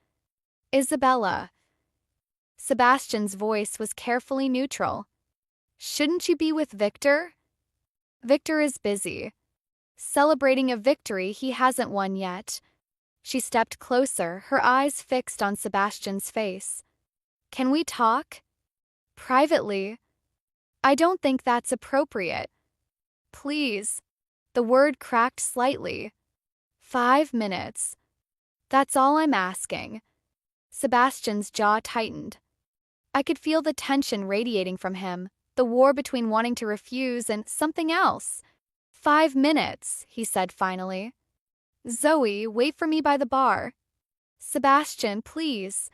Isabella. Sebastian's voice was carefully neutral. Shouldn't you be with Victor? Victor is busy. Celebrating a victory he hasn't won yet. She stepped closer, her eyes fixed on Sebastian's face. Can we talk? Privately. I don't think that's appropriate. Please. The word cracked slightly. 5 minutes. That's all I'm asking. Sebastian's jaw tightened. I could feel the tension radiating from him, the war between wanting to refuse and something else. 5 minutes, he said finally. Zoe, wait for me by the bar. Sebastian, please.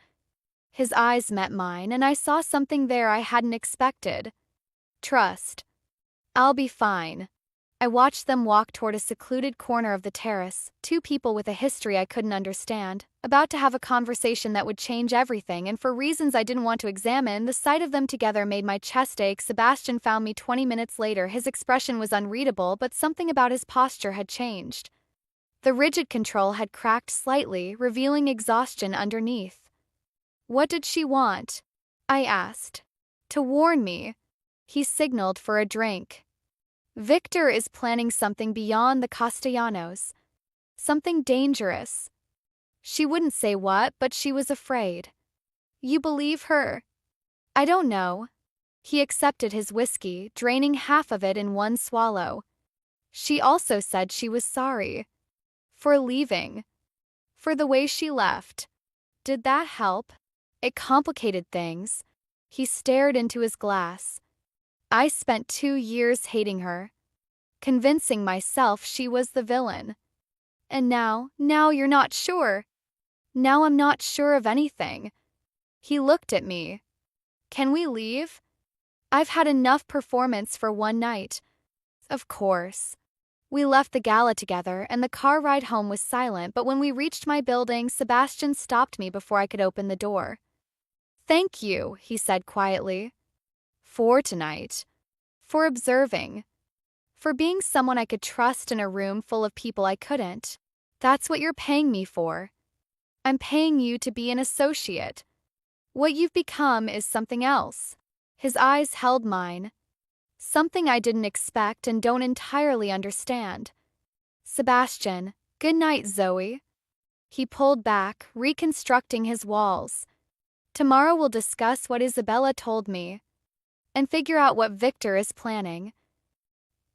His eyes met mine, and I saw something there I hadn't expected. Trust. I'll be fine. I watched them walk toward a secluded corner of the terrace, two people with a history I couldn't understand, about to have a conversation that would change everything, and for reasons I didn't want to examine, the sight of them together made my chest ache. Sebastian found me 20 minutes later. His expression was unreadable, but something about his posture had changed. The rigid control had cracked slightly, revealing exhaustion underneath. What did she want? I asked. To warn me. He signaled for a drink. Victor is planning something beyond the Castellanos. Something dangerous. She wouldn't say what, but she was afraid. You believe her? I don't know. He accepted his whiskey, draining half of it in one swallow. She also said she was sorry. For leaving. For the way she left. Did that help? It complicated things. He stared into his glass. I spent 2 years hating her, convincing myself she was the villain. And now you're not sure. Now I'm not sure of anything. He looked at me. Can we leave? I've had enough performance for one night. Of course. We left the gala together, and the car ride home was silent, but when we reached my building, Sebastian stopped me before I could open the door. "Thank you," he said quietly. "For tonight. For observing. For being someone I could trust in a room full of people I couldn't. That's what you're paying me for. I'm paying you to be an associate. What you've become is something else." His eyes held mine. Something I didn't expect and don't entirely understand. "Sebastian, good night, Zoe." He pulled back, reconstructing his walls. "Tomorrow we'll discuss what Isabella told me and figure out what Victor is planning."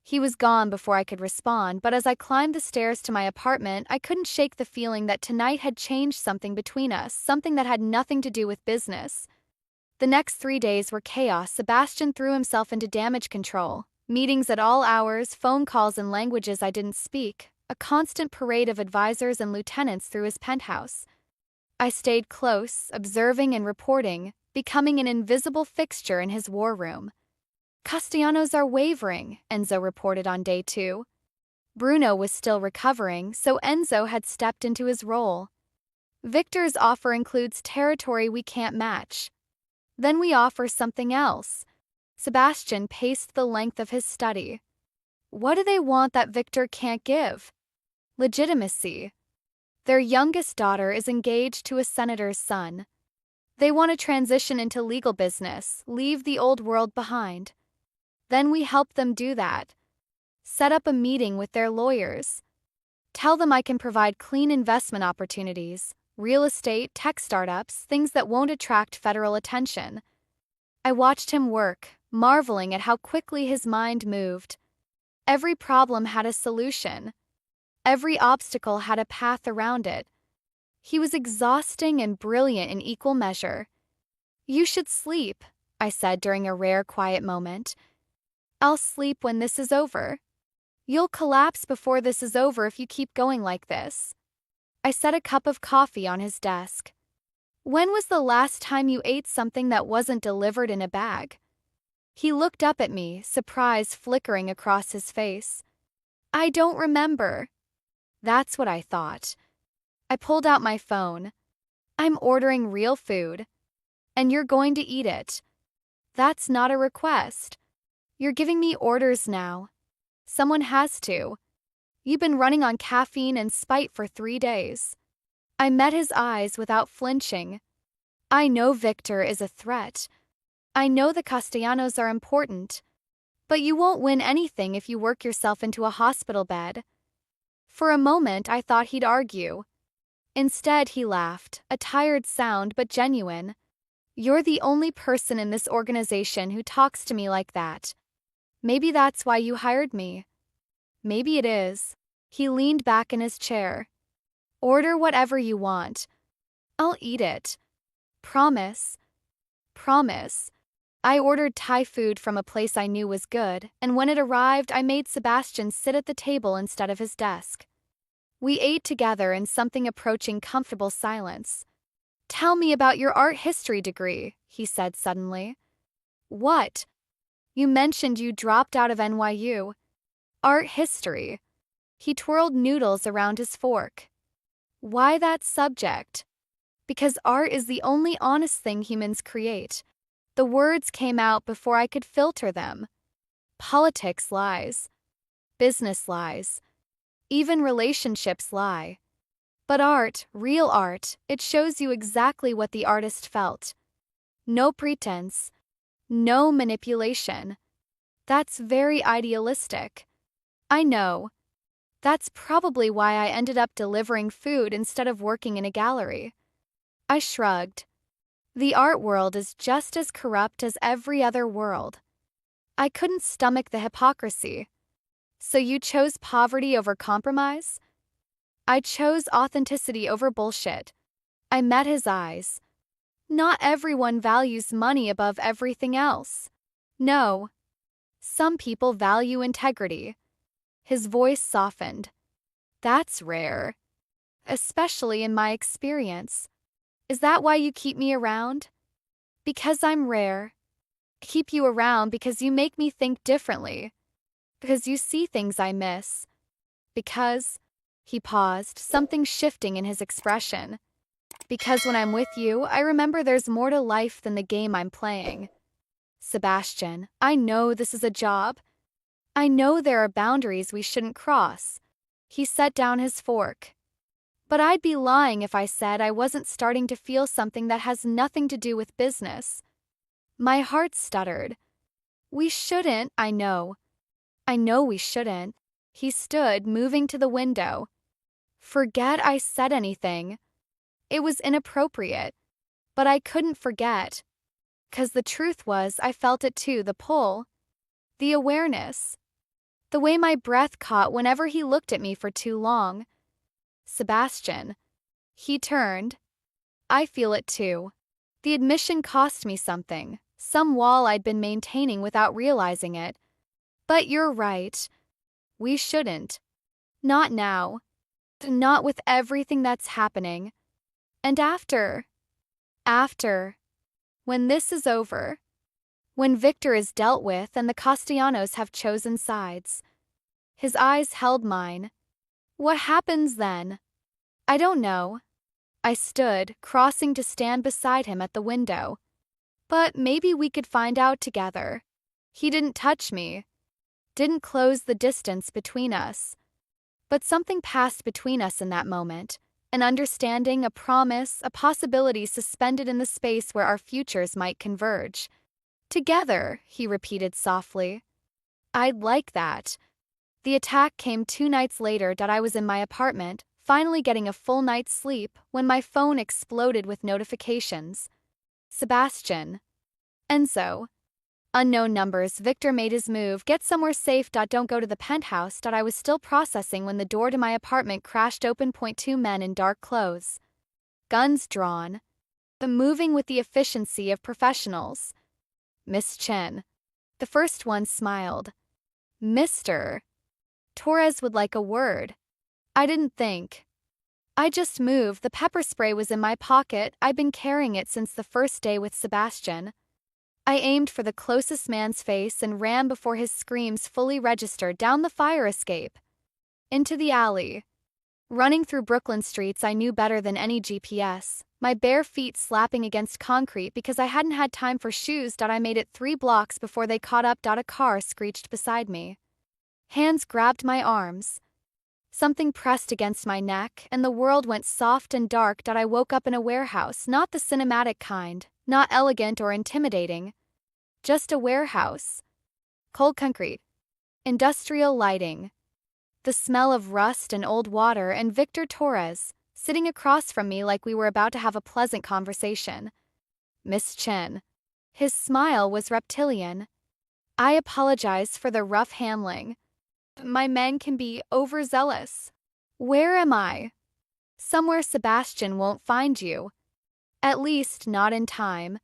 He was gone before I could respond, but as I climbed the stairs to my apartment, I couldn't shake the feeling that tonight had changed something between us, something that had nothing to do with business. The next 3 days were chaos. Sebastian threw himself into damage control. Meetings at all hours, phone calls in languages I didn't speak, a constant parade of advisors and lieutenants through his penthouse. I stayed close, observing and reporting, becoming an invisible fixture in his war room. "Castellanos are wavering," Enzo reported on day 2. Bruno was still recovering, so Enzo had stepped into his role. "Victor's offer includes territory we can't match. Then we offer something else." Sebastian paced the length of his study. "What do they want that Victor can't give?" "Legitimacy. Their youngest daughter is engaged to a senator's son. They want to transition into legal business, leave the old world behind. Then we help them do that. Set up a meeting with their lawyers. Tell them I can provide clean investment opportunities, real estate, tech startups, things that won't attract federal attention." I watched him work, marveling at how quickly his mind moved. Every problem had a solution. Every obstacle had a path around it. He was exhausting and brilliant in equal measure. "You should sleep," I said during a rare quiet moment. "I'll sleep when this is over. You'll collapse before this is over if you keep going like this." I set a cup of coffee on his desk. "When was the last time you ate something that wasn't delivered in a bag?" He looked up at me, surprise flickering across his face. "I don't remember." That's what I thought. I pulled out my phone. "I'm ordering real food, and you're going to eat it. That's not a request. You're giving me orders now. Someone has to. You've been running on caffeine and spite for 3 days." I met his eyes without flinching. "I know Victor is a threat. I know the Castellanos are important. But you won't win anything if you work yourself into a hospital bed." For a moment, I thought he'd argue. Instead, he laughed, a tired sound but genuine. "You're the only person in this organization who talks to me like that. Maybe that's why you hired me. Maybe it is." He leaned back in his chair. "Order whatever you want. I'll eat it. Promise. Promise." I ordered Thai food from a place I knew was good, and when it arrived, I made Sebastian sit at the table instead of his desk. We ate together in something approaching comfortable silence. "Tell me about your art history degree," he said suddenly. "What? You mentioned you dropped out of NYU. Art history." He twirled noodles around his fork. "Why that subject?" "Because art is the only honest thing humans create." The words came out before I could filter them. Politics lies. Business lies. Even relationships lie. But art, real art, it shows you exactly what the artist felt. No pretense. No manipulation. That's very idealistic. I know. That's probably why I ended up delivering food instead of working in a gallery. I shrugged. The art world is just as corrupt as every other world. I couldn't stomach the hypocrisy. "So you chose poverty over compromise?" "I chose authenticity over bullshit." I met his eyes. "Not everyone values money above everything else." "No. Some people value integrity." His voice softened. "That's rare. Especially in my experience. Is that why you keep me around?" "Because I'm rare. I keep you around because you make me think differently. Because you see things I miss. Because, he paused, something shifting in his expression. Because when I'm with you, I remember there's more to life than the game I'm playing. Sebastian, I know this is a job. I know there are boundaries we shouldn't cross. He set down his fork. But I'd be lying if I said I wasn't starting to feel something that has nothing to do with business. My heart stuttered. We shouldn't, I know. I know we shouldn't. He stood, moving to the window. Forget I said anything. It was inappropriate. But I couldn't forget. 'Cause the truth was, I felt it too, the pull. The awareness. The way my breath caught whenever he looked at me for too long. Sebastian. He turned. I feel it too. The admission cost me something, some wall I'd been maintaining without realizing it. But you're right. We shouldn't. Not now. Not with everything that's happening. And after. When this is over. When Victor is dealt with and the Castellanos have chosen sides. His eyes held mine. What happens then? I don't know. I stood, crossing to stand beside him at the window. But maybe we could find out together. He didn't touch me. Didn't close the distance between us. But something passed between us in that moment. An understanding, a promise, a possibility suspended in the space where our futures might converge. Together, he repeated softly. I'd like that. The attack came 2 nights later that I was in my apartment, finally getting a full night's sleep, when my phone exploded with notifications. Sebastian. Enzo. Unknown numbers. Victor made his move. Get somewhere safe. Don't go to the penthouse. I was still processing when the door to my apartment crashed open. 2 men in dark clothes. Guns drawn. Moving with the efficiency of professionals. Miss Chen. The first one smiled. Mr. Torres would like a word. I didn't think. I just moved. The pepper spray was in my pocket. I'd been carrying it since the first day with Sebastian. I aimed for the closest man's face and ran before his screams fully registered down the fire escape. Into the alley. Running through Brooklyn streets I knew better than any GPS, my bare feet slapping against concrete because I hadn't had time for shoes. I made it 3 blocks before they caught up. A car screeched beside me. Hands grabbed my arms. Something pressed against my neck, and the world went soft and dark. I woke up in a warehouse, not the cinematic kind, not elegant or intimidating. Just a warehouse. Cold concrete. Industrial lighting. The smell of rust and old water, and Victor Torres, sitting across from me like we were about to have a pleasant conversation. Miss Chen. His smile was reptilian. I apologize for the rough handling. My men can be overzealous. Where am I? Somewhere Sebastian won't find you. At least not in time.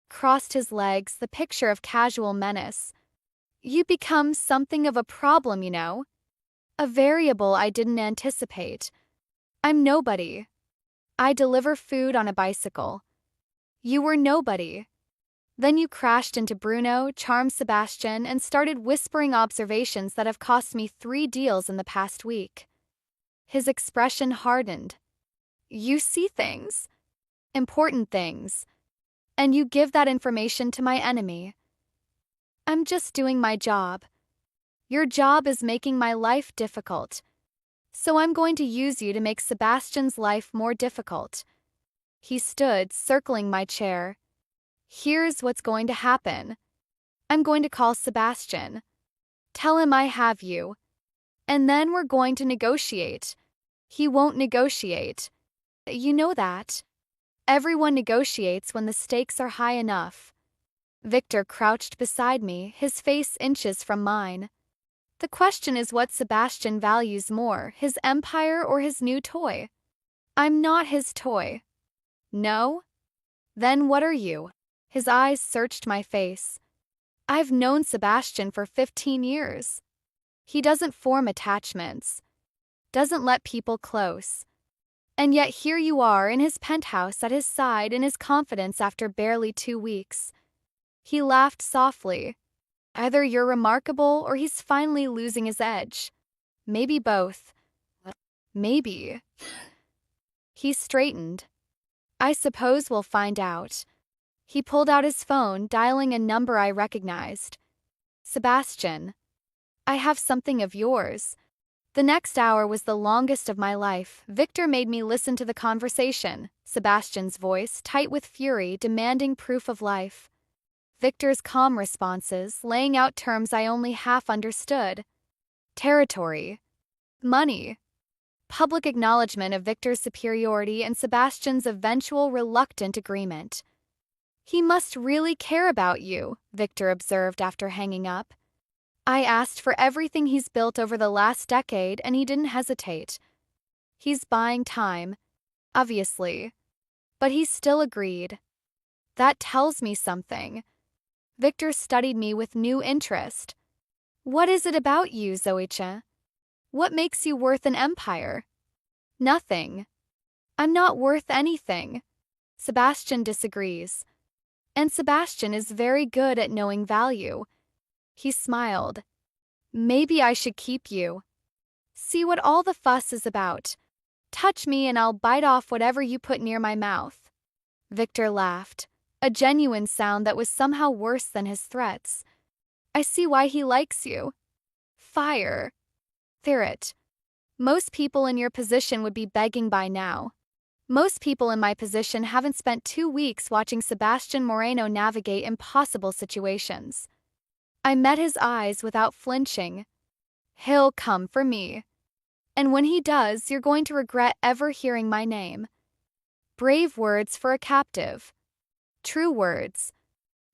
Crossed his legs, the picture of casual menace. You become something of a problem, you know. A variable I didn't anticipate. I'm nobody. I deliver food on a bicycle. You were nobody. Then you crashed into Bruno, charmed Sebastian, and started whispering observations that have cost me 3 deals in the past week. His expression hardened. You see things. Important things. And you give that information to my enemy. I'm just doing my job. Your job is making my life difficult. So I'm going to use you to make Sebastian's life more difficult. He stood, circling my chair. Here's what's going to happen. I'm going to call Sebastian. Tell him I have you. And then we're going to negotiate. He won't negotiate. You know that. Everyone negotiates when the stakes are high enough. Victor crouched beside me, his face inches from mine. The question is what Sebastian values more, his empire or his new toy? I'm not his toy. No? Then what are you? His eyes searched my face. I've known Sebastian for 15 years. He doesn't form attachments. Doesn't let people close. And yet here you are in his penthouse at his side in his confidence after barely 2 weeks. He laughed softly. Either you're remarkable or he's finally losing his edge. Maybe both. Maybe. He straightened. I suppose we'll find out. He pulled out his phone, dialing a number I recognized. Sebastian. I have something of yours. The next hour was the longest of my life. Victor made me listen to the conversation, Sebastian's voice, tight with fury, demanding proof of life. Victor's calm responses, laying out terms I only half understood. Territory. Money. Public acknowledgement of Victor's superiority and Sebastian's eventual reluctant agreement. He must really care about you, Victor observed after hanging up. I asked for everything he's built over the last decade and he didn't hesitate. He's buying time, obviously. But he still agreed. That tells me something. Victor studied me with new interest. What is it about you, Zoicha? What makes you worth an empire? Nothing. I'm not worth anything. Sebastian disagrees. And Sebastian is very good at knowing value. He smiled. Maybe I should keep you. See what all the fuss is about. Touch me and I'll bite off whatever you put near my mouth. Victor laughed, a genuine sound that was somehow worse than his threats. I see why he likes you. Fire. Ferret. Most people in your position would be begging by now. Most people in my position haven't spent 2 weeks watching Sebastian Moreno navigate impossible situations. I met his eyes without flinching. He'll come for me. And when he does, you're going to regret ever hearing my name. Brave words for a captive. True words.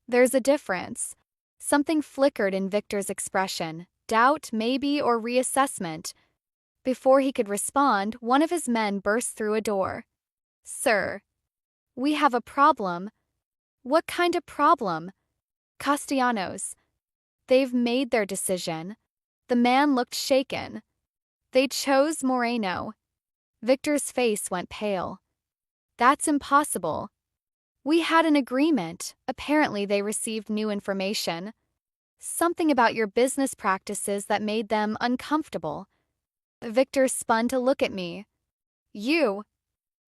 There's a difference. Something flickered in Victor's expression, doubt, maybe, or reassessment. Before he could respond, one of his men burst through a door. Sir, we have a problem. What kind of problem? Castellanos. They've made their decision. The man looked shaken. They chose Moreno. Victor's face went pale. That's impossible. We had an agreement. Apparently they received new information. Something about your business practices that made them uncomfortable. Victor spun to look at me. You.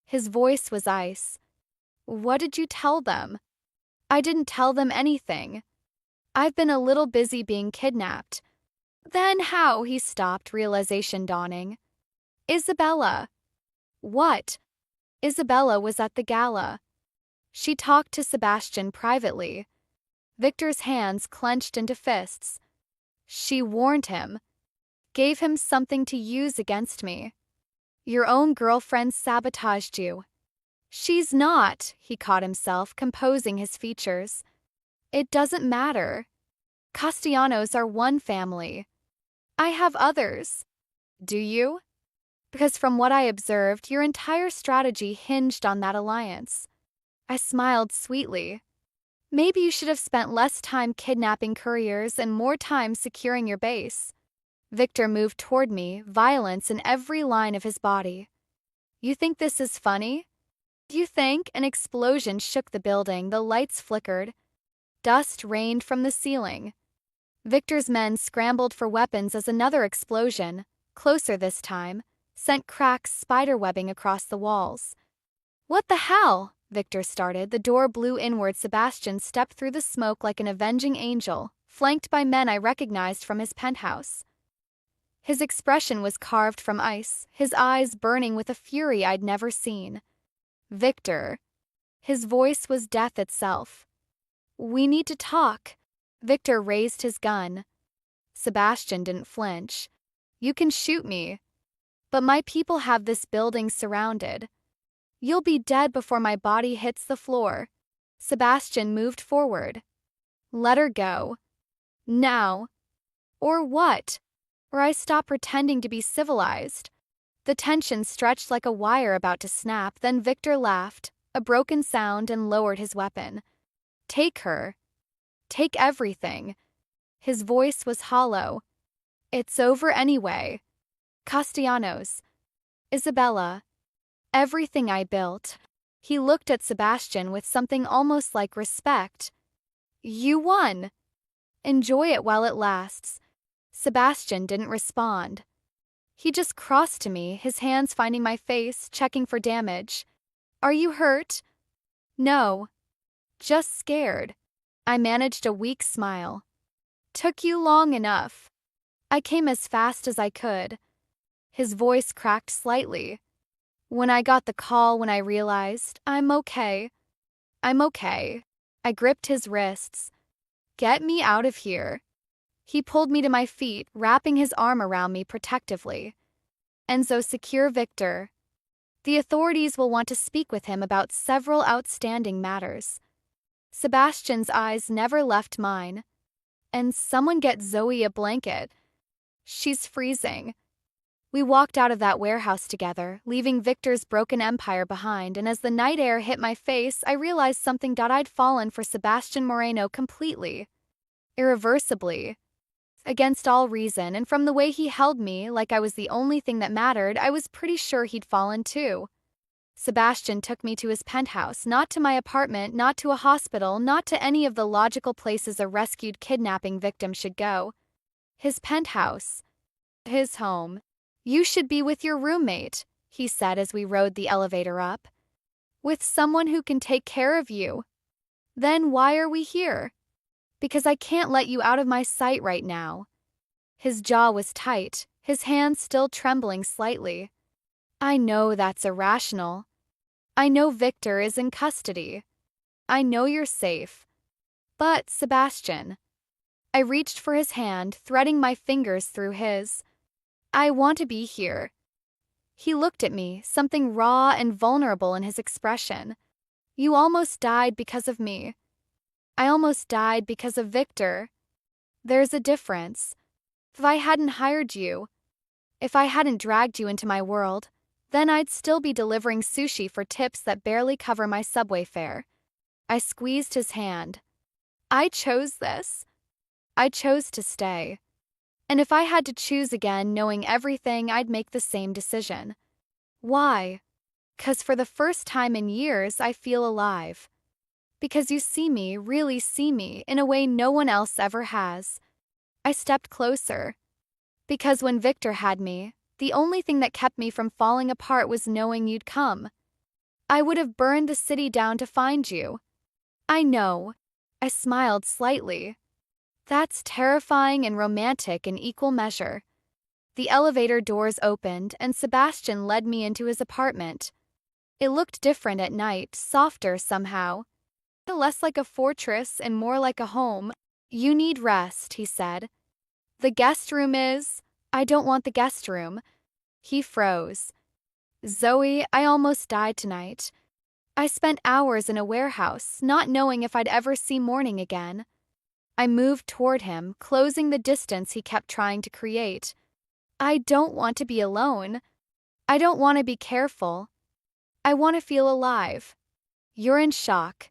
His voice was ice. What did you tell them? I didn't tell them anything. I've been a little busy being kidnapped. Then how? He stopped, realization dawning. Isabella. What? Isabella was at the gala. She talked to Sebastian privately. Victor's hands clenched into fists. She warned him. Gave him something to use against me. Your own girlfriend sabotaged you. She's not, he caught himself, composing his features. It doesn't matter. Castellanos are one family. I have others. Do you? Because from what I observed, your entire strategy hinged on that alliance. I smiled sweetly. Maybe you should have spent less time kidnapping couriers and more time securing your base. Victor moved toward me, violence in every line of his body. You think this is funny? You think? An explosion shook the building, the lights flickered. Dust rained from the ceiling. Victor's men scrambled for weapons as another explosion, closer this time, sent cracks spiderwebbing across the walls. What the hell? Victor started. The door blew inward. Sebastian stepped through the smoke like an avenging angel, flanked by men I recognized from his penthouse. His expression was carved from ice, his eyes burning with a fury I'd never seen. Victor. His voice was death itself. We need to talk. Victor raised his gun. Sebastian didn't flinch. You can shoot me. But my people have this building surrounded. You'll be dead before my body hits the floor. Sebastian moved forward. Let her go. Now. Or what? Or I stop pretending to be civilized. The tension stretched like a wire about to snap, then Victor laughed, a broken sound, and lowered his weapon. Take her. Take everything. His voice was hollow. It's over anyway. Castellanos. Isabella. Everything I built. He looked at Sebastian with something almost like respect. You won. Enjoy it while it lasts. Sebastian didn't respond. He just crossed to me, his hands finding my face, checking for damage. Are you hurt? No. Just scared. I managed a weak smile. Took you long enough. I came as fast as I could. His voice cracked slightly. When I got the call, when I realized, I'm okay. I'm okay. I gripped his wrists. Get me out of here. He pulled me to my feet, wrapping his arm around me protectively. Enzo, secure Victor. The authorities will want to speak with him about several outstanding matters. Sebastian's eyes never left mine. And someone get Zoe a blanket. She's freezing. We walked out of that warehouse together, leaving Victor's broken empire behind, and as the night air hit my face, I realized something. I'd fallen for Sebastian Moreno completely. Irreversibly. Against all reason, and from the way he held me, like I was the only thing that mattered, I was pretty sure he'd fallen too. Sebastian took me to his penthouse, not to my apartment, not to a hospital, not to any of the logical places a rescued kidnapping victim should go. His penthouse. His home. You should be with your roommate, he said as we rode the elevator up. With someone who can take care of you. Then why are we here? Because I can't let you out of my sight right now. His jaw was tight, his hands still trembling slightly. I know that's irrational. I know Victor is in custody. I know you're safe. But, Sebastian. I reached for his hand, threading my fingers through his. I want to be here. He looked at me, something raw and vulnerable in his expression. You almost died because of me. I almost died because of Victor. There's a difference. If I hadn't hired you, if I hadn't dragged you into my world, then I'd still be delivering sushi for tips that barely cover my subway fare. I squeezed his hand. I chose this. I chose to stay. And if I had to choose again, knowing everything, I'd make the same decision. Why? 'Cause for the first time in years, I feel alive. Because you see me, really see me, in a way no one else ever has. I stepped closer. Because when Victor had me, the only thing that kept me from falling apart was knowing you'd come. I would have burned the city down to find you. I know. I smiled slightly. That's terrifying and romantic in equal measure. The elevator doors opened, and Sebastian led me into his apartment. It looked different at night, softer somehow. Less like a fortress and more like a home. You need rest, he said. The guest room is... I don't want the guest room. He froze. Zoe, I almost died tonight. I spent hours in a warehouse, not knowing if I'd ever see morning again. I moved toward him, closing the distance he kept trying to create. I don't want to be alone. I don't want to be careful. I want to feel alive. You're in shock.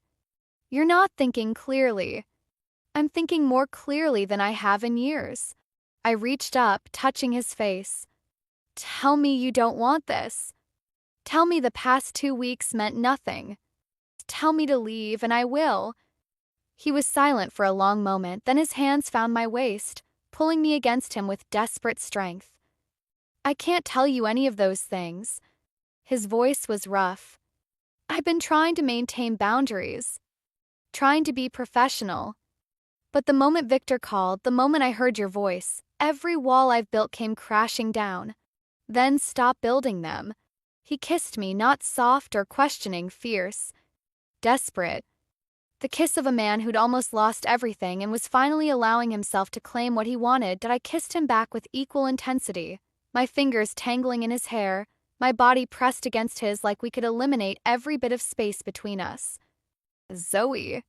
You're not thinking clearly. I'm thinking more clearly than I have in years. I reached up, touching his face. Tell me you don't want this. Tell me the past 2 weeks meant nothing. Tell me to leave, and I will. He was silent for a long moment, then his hands found my waist, pulling me against him with desperate strength. I can't tell you any of those things. His voice was rough. I've been trying to maintain boundaries. Trying to be professional. But the moment Victor called, the moment I heard your voice, every wall I've built came crashing down. Then stop building them. He kissed me, not soft or questioning, fierce. Desperate. The kiss of a man who'd almost lost everything and was finally allowing himself to claim what he wanted. I kissed him back with equal intensity, my fingers tangling in his hair, my body pressed against his like we could eliminate every bit of space between us. Zoe.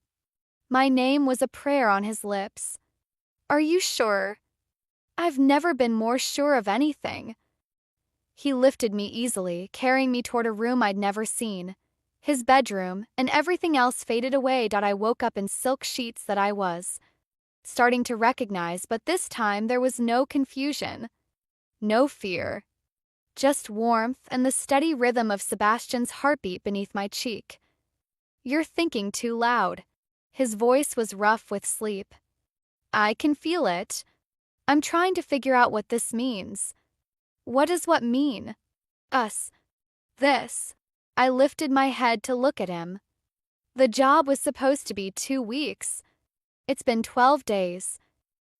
My name was a prayer on his lips. Are you sure? I've never been more sure of anything. He lifted me easily, carrying me toward a room I'd never seen. His bedroom, and everything else faded away. I woke up in silk sheets that I was starting to recognize, but this time there was no confusion. No fear. Just warmth and the steady rhythm of Sebastian's heartbeat beneath my cheek. You're thinking too loud. His voice was rough with sleep. I can feel it. I'm trying to figure out what this means. What does what mean? Us. This. I lifted my head to look at him. The job was supposed to be 2 weeks. It's been 12 days.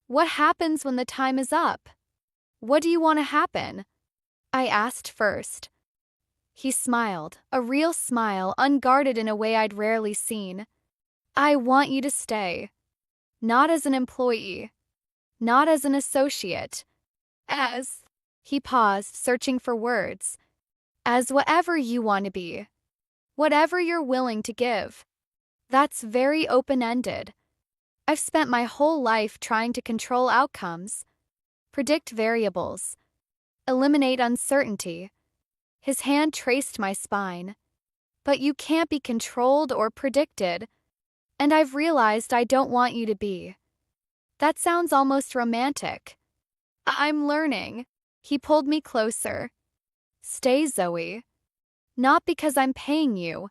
What happens when the time is up? What do you want to happen? I asked first. He smiled, a real smile, unguarded in a way I'd rarely seen. I want you to stay. Not as an employee. Not as an associate. As. He paused, searching for words. As whatever you want to be. Whatever you're willing to give. That's very open-ended. I've spent my whole life trying to control outcomes, predict variables, eliminate uncertainty. His hand traced my spine. But you can't be controlled or predicted, and I've realized I don't want you to be. That sounds almost romantic. I'm learning. He pulled me closer. Stay, Zoe. Not because I'm paying you.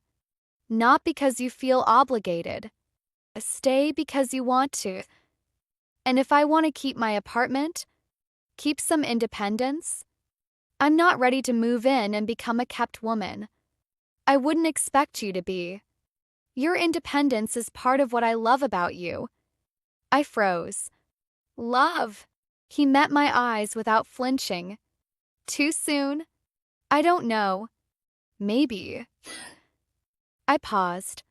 Not because you feel obligated. Stay because you want to. And if I want to keep my apartment, keep some independence, I'm not ready to move in and become a kept woman. I wouldn't expect you to be. Your independence is part of what I love about you. I froze. Love. He met my eyes without flinching. Too soon? I don't know. Maybe. I paused.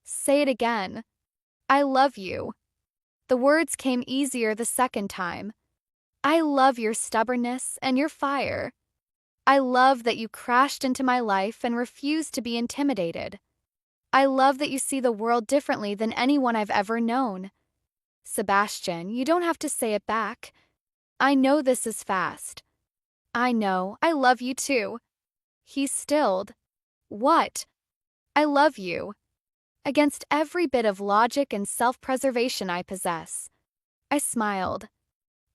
Say it again. I love you. The words came easier the second time. I love your stubbornness and your fire. I love that you crashed into my life and refused to be intimidated. I love that you see the world differently than anyone I've ever known. Sebastian, you don't have to say it back. I know this is fast. I know, I love you too. He stilled. What? I love you. Against every bit of logic and self-preservation I possess. I smiled.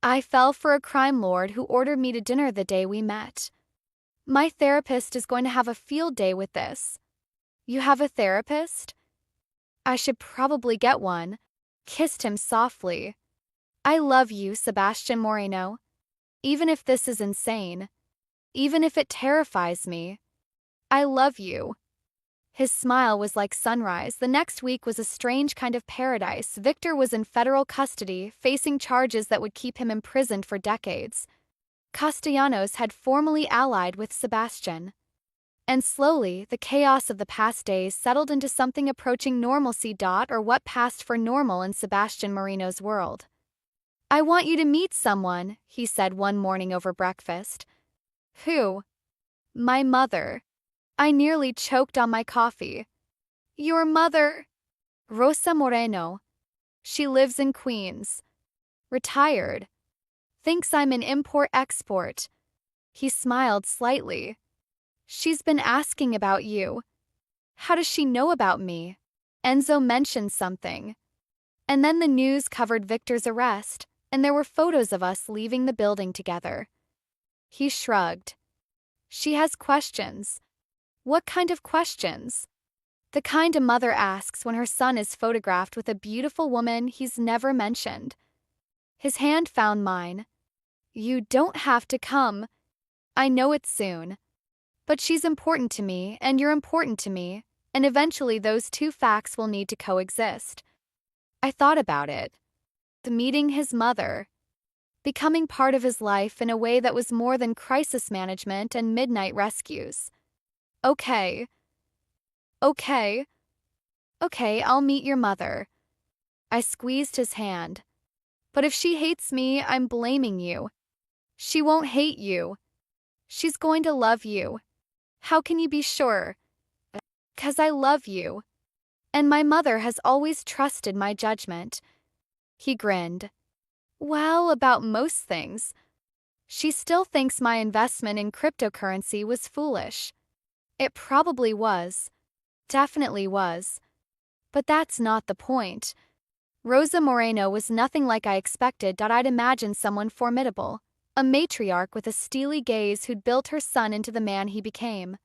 I fell for a crime lord who ordered me to dinner the day we met. My therapist is going to have a field day with this. You have a therapist? I should probably get one. Kissed him softly. I love you, Sebastian Moreno. Even if this is insane. Even if it terrifies me. I love you. His smile was like sunrise. The next week was a strange kind of paradise. Victor was in federal custody, facing charges that would keep him imprisoned for decades. Castellanos had formally allied with Sebastian. And slowly, the chaos of the past days settled into something approaching normalcy. Or what passed for normal in Sebastian Moreno's world. I want you to meet someone, he said one morning over breakfast. Who? My mother. I nearly choked on my coffee. Your mother? Rosa Moreno. She lives in Queens. Retired. Thinks I'm an import-export. He smiled slightly. She's been asking about you. How does she know about me? Enzo mentioned something. And then the news covered Victor's arrest, and there were photos of us leaving the building together. He shrugged. She has questions. What kind of questions? The kind a mother asks when her son is photographed with a beautiful woman he's never mentioned. His hand found mine. You don't have to come. I know it soon. But she's important to me, and you're important to me, and eventually those two facts will need to coexist. I thought about it. The meeting his mother. Becoming part of his life in a way that was more than crisis management and midnight rescues. Okay. Okay, I'll meet your mother. I squeezed his hand. But if she hates me, I'm blaming you. She won't hate you. She's going to love you. How can you be sure? 'Cause I love you. And my mother has always trusted my judgment. He grinned. Well, about most things. She still thinks my investment in cryptocurrency was foolish. It probably was. Definitely was. But that's not the point. Rosa Moreno was nothing like I expected. I'd imagined someone formidable. A matriarch with a steely gaze who'd built her son into the man he became.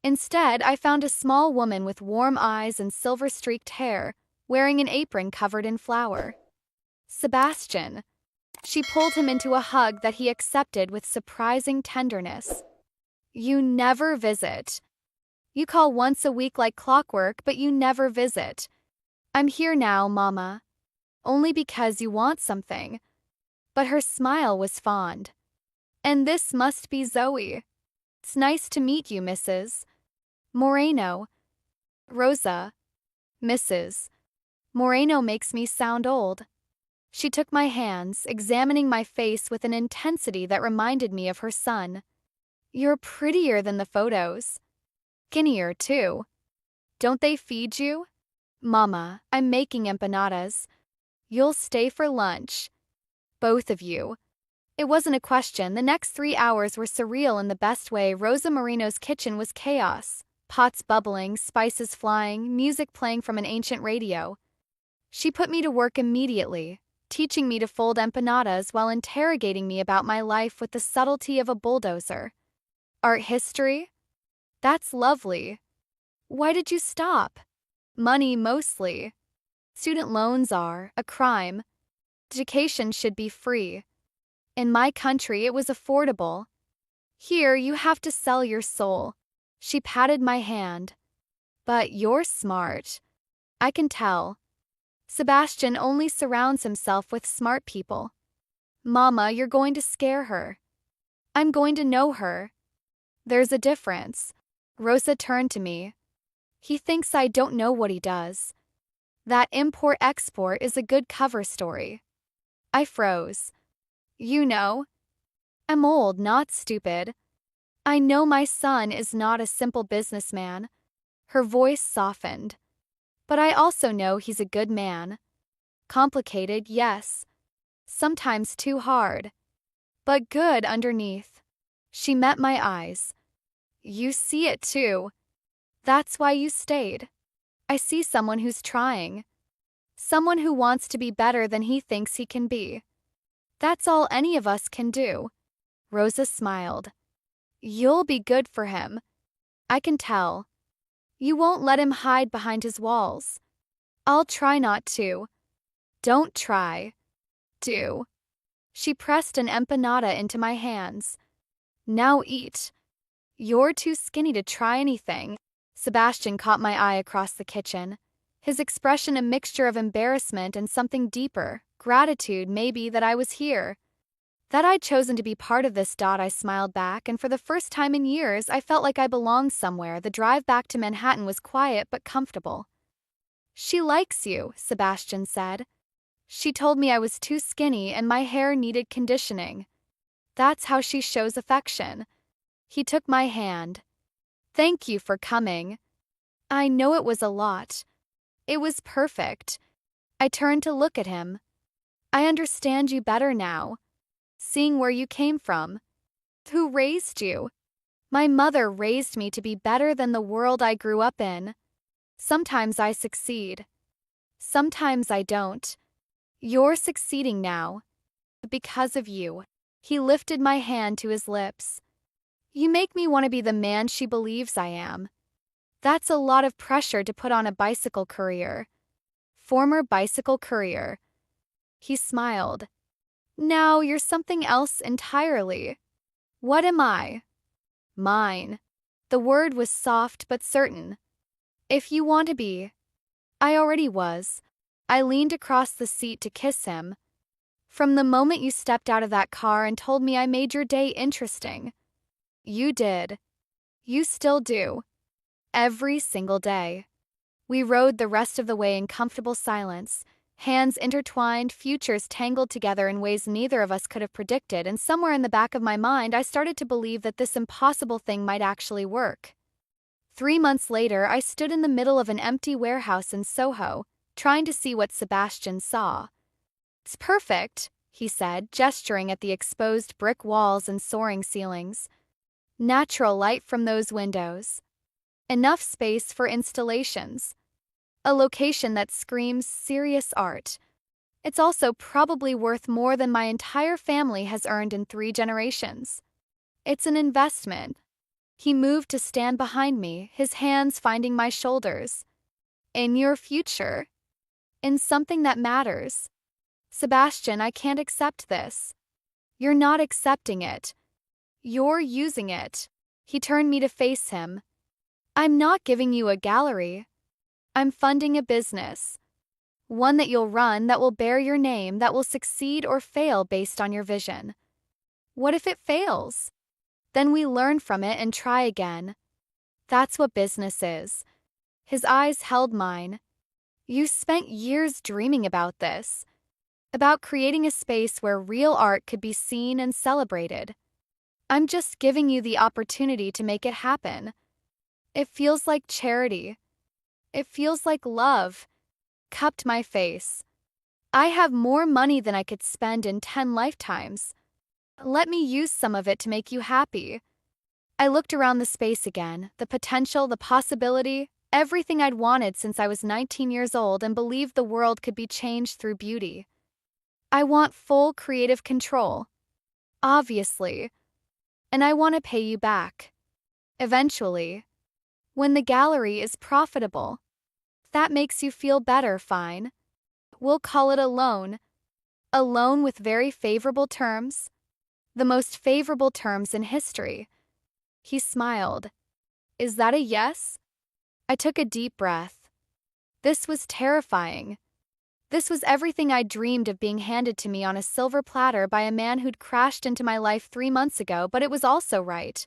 Instead, I found a small woman with warm eyes and silver-streaked hair, wearing an apron covered in flour. Sebastian. She pulled him into a hug that he accepted with surprising tenderness. You never visit. You call once a week like clockwork, but you never visit. I'm here now, Mama. Only because you want something. But her smile was fond. And this must be Zoe. It's nice to meet you, Mrs. Moreno. Rosa. Mrs. Moreno makes me sound old. She took my hands, examining my face with an intensity that reminded me of her son. You're prettier than the photos. Skinnier, too. Don't they feed you? Mama, I'm making empanadas. You'll stay for lunch. Both of you. It wasn't a question. The next 3 hours were surreal in the best way. Rosa Marino's kitchen was chaos. Pots bubbling, spices flying, music playing from an ancient radio. She put me to work immediately, teaching me to fold empanadas while interrogating me about my life with the subtlety of a bulldozer. Art history? That's lovely. Why did you stop? Money mostly. Student loans are a crime. Education should be free. In my country, it was affordable. Here, you have to sell your soul. She patted my hand. But you're smart. I can tell. Sebastian only surrounds himself with smart people. Mama, you're going to scare her. I'm going to know her. There's a difference. Rosa turned to me. He thinks I don't know what he does. That import-export is a good cover story. I froze. You know. I'm old, not stupid. I know my son is not a simple businessman. Her voice softened. But I also know he's a good man. Complicated, yes. Sometimes too hard. But good underneath. She met my eyes. You see it too. That's why you stayed. I see someone who's trying. Someone who wants to be better than he thinks he can be. That's all any of us can do. Rosa smiled. You'll be good for him. I can tell. You won't let him hide behind his walls. I'll try not to. Don't try. Do. She pressed an empanada into my hands. Now eat. You're too skinny to try anything. Sebastian caught my eye across the kitchen. His expression a mixture of embarrassment and something deeper, gratitude maybe that I was here. That I'd chosen to be part of this. I smiled back, and for the first time in years, I felt like I belonged somewhere. The drive back to Manhattan was quiet but comfortable. She likes you, Sebastian said. She told me I was too skinny and my hair needed conditioning. That's how she shows affection. He took my hand. Thank you for coming. I know it was a lot. It was perfect. I turned to look at him. I understand you better now. Seeing where you came from. Who raised you? My mother raised me to be better than the world I grew up in. Sometimes I succeed. Sometimes I don't. You're succeeding now. Because of you. He lifted my hand to his lips. You make me want to be the man she believes I am. That's a lot of pressure to put on a bicycle courier. Former bicycle courier. He smiled. Now you're something else entirely. What am I? Mine. The word was soft but certain. If you want to be. I already was. I leaned across the seat to kiss him. From the moment you stepped out of that car and told me I made your day interesting. You did. You still do. Every single day. We rode the rest of the way in comfortable silence, hands intertwined, futures tangled together in ways neither of us could have predicted, and somewhere in the back of my mind I started to believe that this impossible thing might actually work. 3 months later, I stood in the middle of an empty warehouse in Soho, trying to see what Sebastian saw. It's perfect, he said, gesturing at the exposed brick walls and soaring ceilings. Natural light from those windows. Enough space for installations. A location that screams serious art. It's also probably worth more than my entire family has earned in 3 generations. It's an investment. He moved to stand behind me, his hands finding my shoulders. In your future. In something that matters. Sebastian, I can't accept this. You're not accepting it. You're using it. He turned me to face him. I'm not giving you a gallery. I'm funding a business. One that you'll run, that will bear your name, that will succeed or fail based on your vision. What if it fails? Then we learn from it and try again. That's what business is. His eyes held mine. You spent years dreaming about this. About creating a space where real art could be seen and celebrated. I'm just giving you the opportunity to make it happen. It feels like charity. It feels like love. Cupped my face. I have more money than I could spend in 10 lifetimes. Let me use some of it to make you happy. I looked around the space again, the potential, the possibility, everything I'd wanted since I was 19 years old and believed the world could be changed through beauty. I want full creative control. Obviously. And I want to pay you back. Eventually. When the gallery is profitable. That makes you feel better, fine. We'll call it a loan. A loan with very favorable terms. The most favorable terms in history. He smiled. Is that a yes? I took a deep breath. This was terrifying. This was everything I dreamed of being handed to me on a silver platter by a man who'd crashed into my life 3 months ago, but it was also right.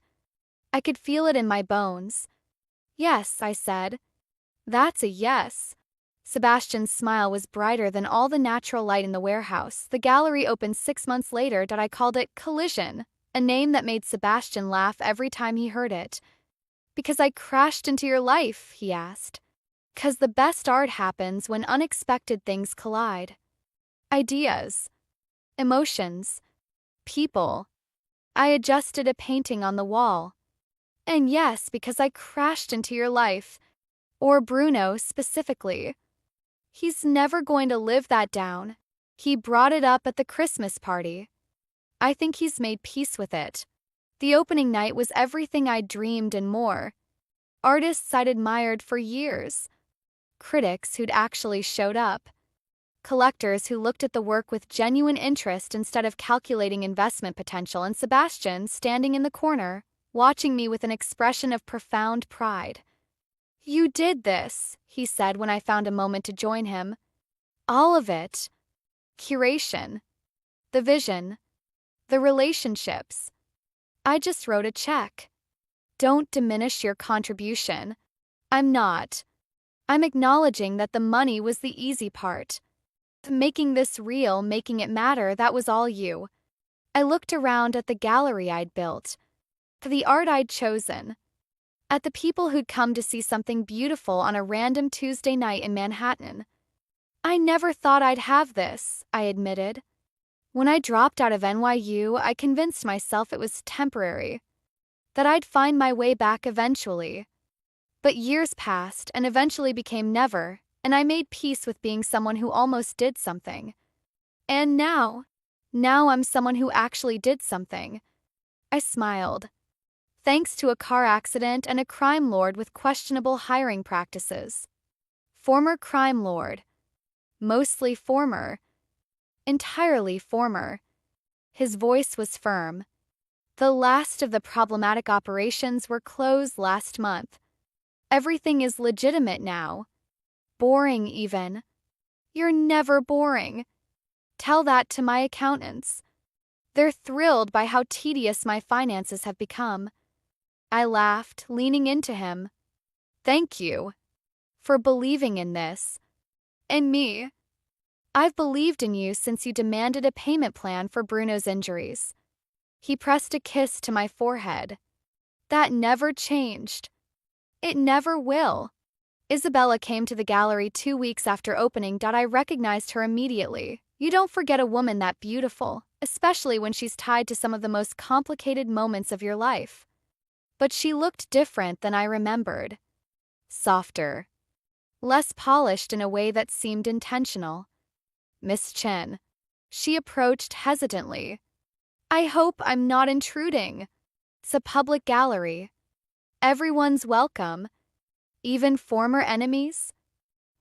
I could feel it in my bones. Yes, I said. That's a yes. Sebastian's smile was brighter than all the natural light in the warehouse. The gallery opened 6 months later. I called it Collision, a name that made Sebastian laugh every time he heard it. Because I crashed into your life, he asked. 'Cause the best art happens when unexpected things collide. Ideas, emotions, people. I adjusted a painting on the wall. And yes, because I crashed into your life. Or Bruno specifically. He's never going to live that down. He brought it up at the Christmas party. I think he's made peace with it. The opening night was everything I'd dreamed and more. Artists I'd admired for years. Critics who'd actually showed up. Collectors who looked at the work with genuine interest instead of calculating investment potential, and Sebastian standing in the corner, watching me with an expression of profound pride. You did this, he said when I found a moment to join him. All of it. Curation. The vision. The relationships. I just wrote a check. Don't diminish your contribution. I'm not. I'm acknowledging that the money was the easy part. Making this real, making it matter, that was all you. I looked around at the gallery I'd built. The art I'd chosen. At the people who'd come to see something beautiful on a random Tuesday night in Manhattan. I never thought I'd have this, I admitted. When I dropped out of NYU, I convinced myself it was temporary. That I'd find my way back eventually. But years passed and eventually became never, and I made peace with being someone who almost did something. And now I'm someone who actually did something. I smiled. Thanks to a car accident and a crime lord with questionable hiring practices. Former crime lord. Mostly former. Entirely former. His voice was firm. The last of the problematic operations were closed last month. Everything is legitimate now. Boring, even. You're never boring. Tell that to my accountants. They're thrilled by how tedious my finances have become. I laughed, leaning into him. Thank you. For believing in this. In me. I've believed in you since you demanded a payment plan for Bruno's injuries. He pressed a kiss to my forehead. That never changed. It never will. Isabella came to the gallery 2 weeks after opening. I recognized her immediately. You don't forget a woman that beautiful, especially when she's tied to some of the most complicated moments of your life. But she looked different than I remembered. Softer. Less polished in a way that seemed intentional. Miss Chen. She approached hesitantly. I hope I'm not intruding. It's a public gallery. Everyone's welcome. Even former enemies?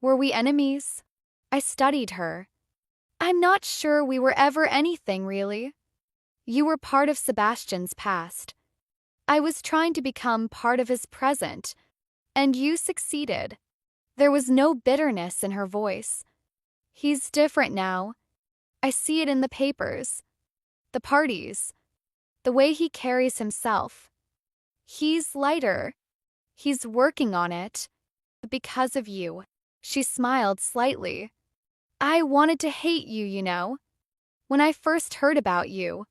Were we enemies? I studied her. I'm not sure we were ever anything, really. You were part of Sebastian's past. I was trying to become part of his present, and you succeeded. There was no bitterness in her voice. He's different now. I see it in the papers, the parties, the way he carries himself. He's lighter. He's working on it. Because of you. She smiled slightly. I wanted to hate you, you know. When I first heard about you.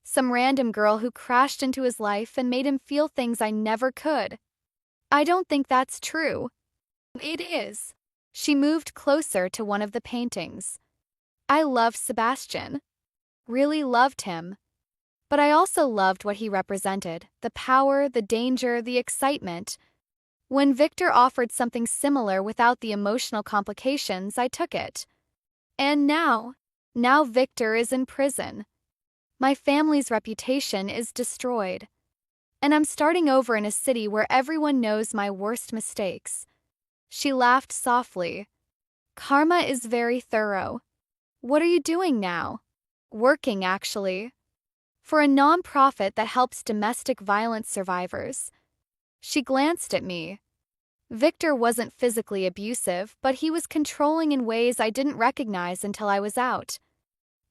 Some random girl who crashed into his life and made him feel things I never could. I don't think that's true. It is. She moved closer to one of the paintings. I loved Sebastian. Really loved him. But I also loved what he represented, the power, the danger, the excitement. When Victor offered something similar without the emotional complications, I took it. And now Victor is in prison. My family's reputation is destroyed. And I'm starting over in a city where everyone knows my worst mistakes. She laughed softly. Karma is very thorough. What are you doing now? Working, actually. For a non-profit that helps domestic violence survivors. She glanced at me. Victor wasn't physically abusive, but he was controlling in ways I didn't recognize until I was out.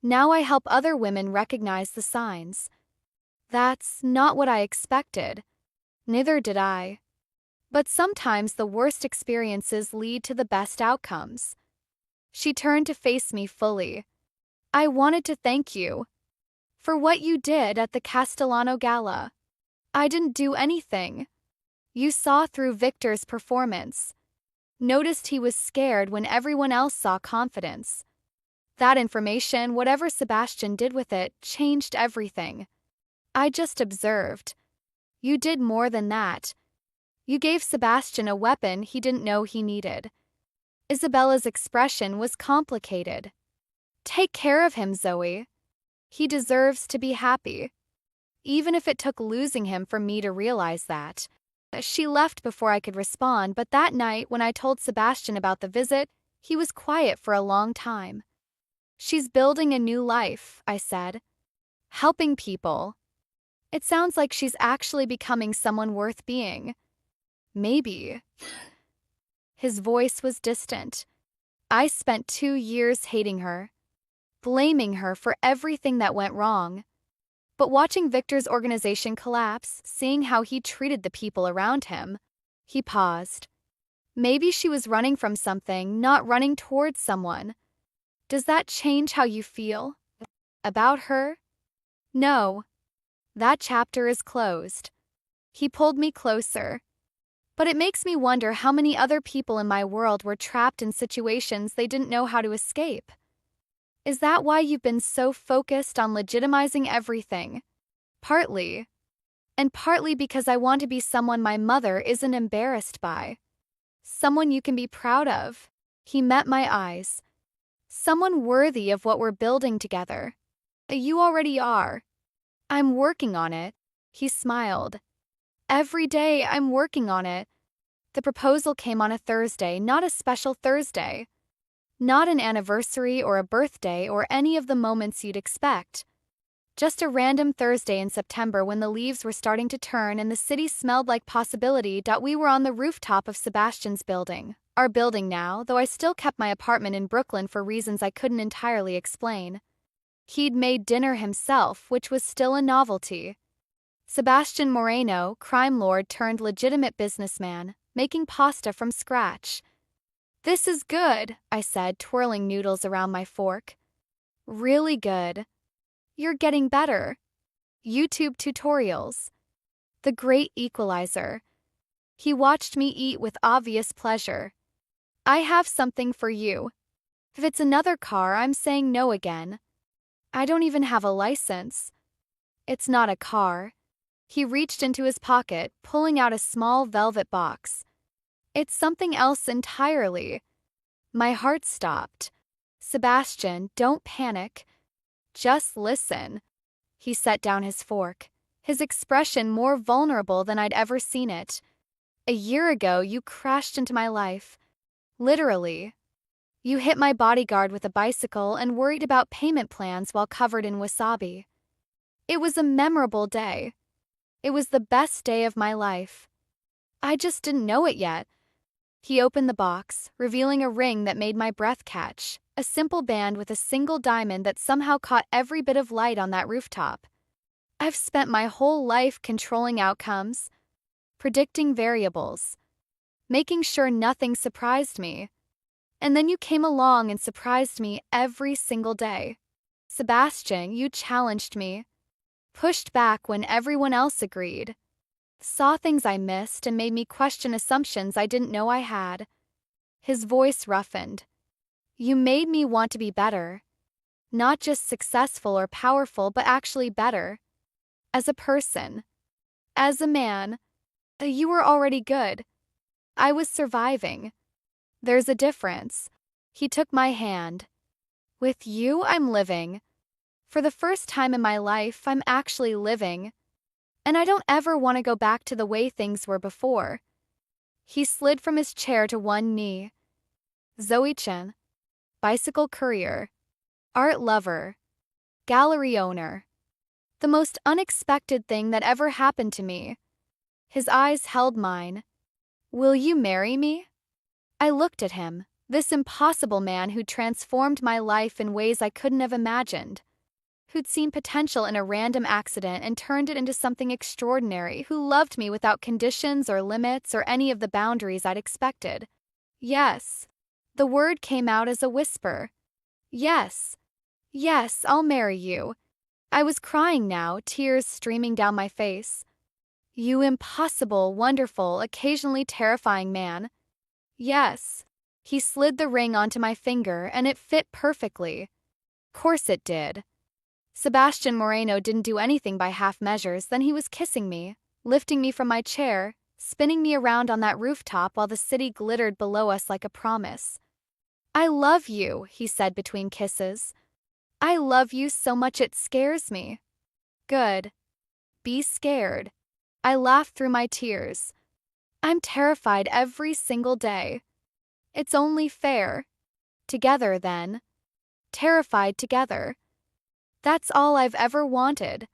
Now I help other women recognize the signs. That's not what I expected. Neither did I. But sometimes the worst experiences lead to the best outcomes. She turned to face me fully. I wanted to thank you for what you did at the Castellano Gala. I didn't do anything. You saw through Victor's performance. Noticed he was scared when everyone else saw confidence. That information, whatever Sebastian did with it, changed everything. I just observed. You did more than that. You gave Sebastian a weapon he didn't know he needed. Isabella's expression was complicated. Take care of him, Zoe. He deserves to be happy. Even if it took losing him for me to realize that. She left before I could respond, but that night when I told Sebastian about the visit, he was quiet for a long time. She's building a new life, I said. Helping people. It sounds like she's actually becoming someone worth being. Maybe. His voice was distant. I spent 2 years hating her, blaming her for everything that went wrong. But watching Victor's organization collapse, seeing how he treated the people around him, he paused. Maybe she was running from something, not running towards someone. Does that change how you feel? About her? No. That chapter is closed. He pulled me closer. But it makes me wonder how many other people in my world were trapped in situations they didn't know how to escape. Is that why you've been so focused on legitimizing everything? Partly. And partly because I want to be someone my mother isn't embarrassed by. Someone you can be proud of. He met my eyes. Someone worthy of what we're building together. You already are. I'm working on it. He smiled. Every day I'm working on it. The proposal came on a Thursday, not a special Thursday. Not an anniversary or a birthday or any of the moments you'd expect. Just a random Thursday in September when the leaves were starting to turn and the city smelled like possibility. We were on the rooftop of Sebastian's building, our building now, though I still kept my apartment in Brooklyn for reasons I couldn't entirely explain. He'd made dinner himself, which was still a novelty. Sebastian Moreno, crime lord turned legitimate businessman, making pasta from scratch. This is good, I said, twirling noodles around my fork. Really good. You're getting better. YouTube tutorials. The great equalizer. He watched me eat with obvious pleasure. I have something for you. If it's another car, I'm saying no again. I don't even have a license. It's not a car. He reached into his pocket, pulling out a small velvet box. It's something else entirely. My heart stopped. Sebastian, don't panic. Just listen. He set down his fork, his expression more vulnerable than I'd ever seen it. A year ago, you crashed into my life. Literally. You hit my bodyguard with a bicycle and worried about payment plans while covered in wasabi. It was a memorable day. It was the best day of my life. I just didn't know it yet. He opened the box, revealing a ring that made my breath catch, a simple band with a single diamond that somehow caught every bit of light on that rooftop. I've spent my whole life controlling outcomes, predicting variables, making sure nothing surprised me. And then you came along and surprised me every single day. Sebastian, you challenged me, pushed back when everyone else agreed, saw things I missed and made me question assumptions I didn't know I had. His voice roughened. You made me want to be better. Not just successful or powerful, but actually better. As a person. As a man. You were already good. I was surviving. There's a difference. He took my hand. With you, I'm living. For the first time in my life, I'm actually living. And I don't ever want to go back to the way things were before. He slid from his chair to one knee. Zoe-chan. Bicycle courier. Art lover. Gallery owner. The most unexpected thing that ever happened to me. His eyes held mine. Will you marry me? I looked at him, this impossible man who'd transformed my life in ways I couldn't have imagined. Who'd seen potential in a random accident and turned it into something extraordinary, who loved me without conditions or limits or any of the boundaries I'd expected. Yes. The word came out as a whisper. Yes. Yes, I'll marry you. I was crying now, tears streaming down my face. You impossible, wonderful, occasionally terrifying man. Yes. He slid the ring onto my finger and it fit perfectly. Course it did. Sebastian Moreno didn't do anything by half measures, then he was kissing me, lifting me from my chair, spinning me around on that rooftop while the city glittered below us like a promise. I love you, he said between kisses. I love you so much it scares me. Good. Be scared. I laughed through my tears. I'm terrified every single day. It's only fair. Together, then. Terrified together. That's all I've ever wanted.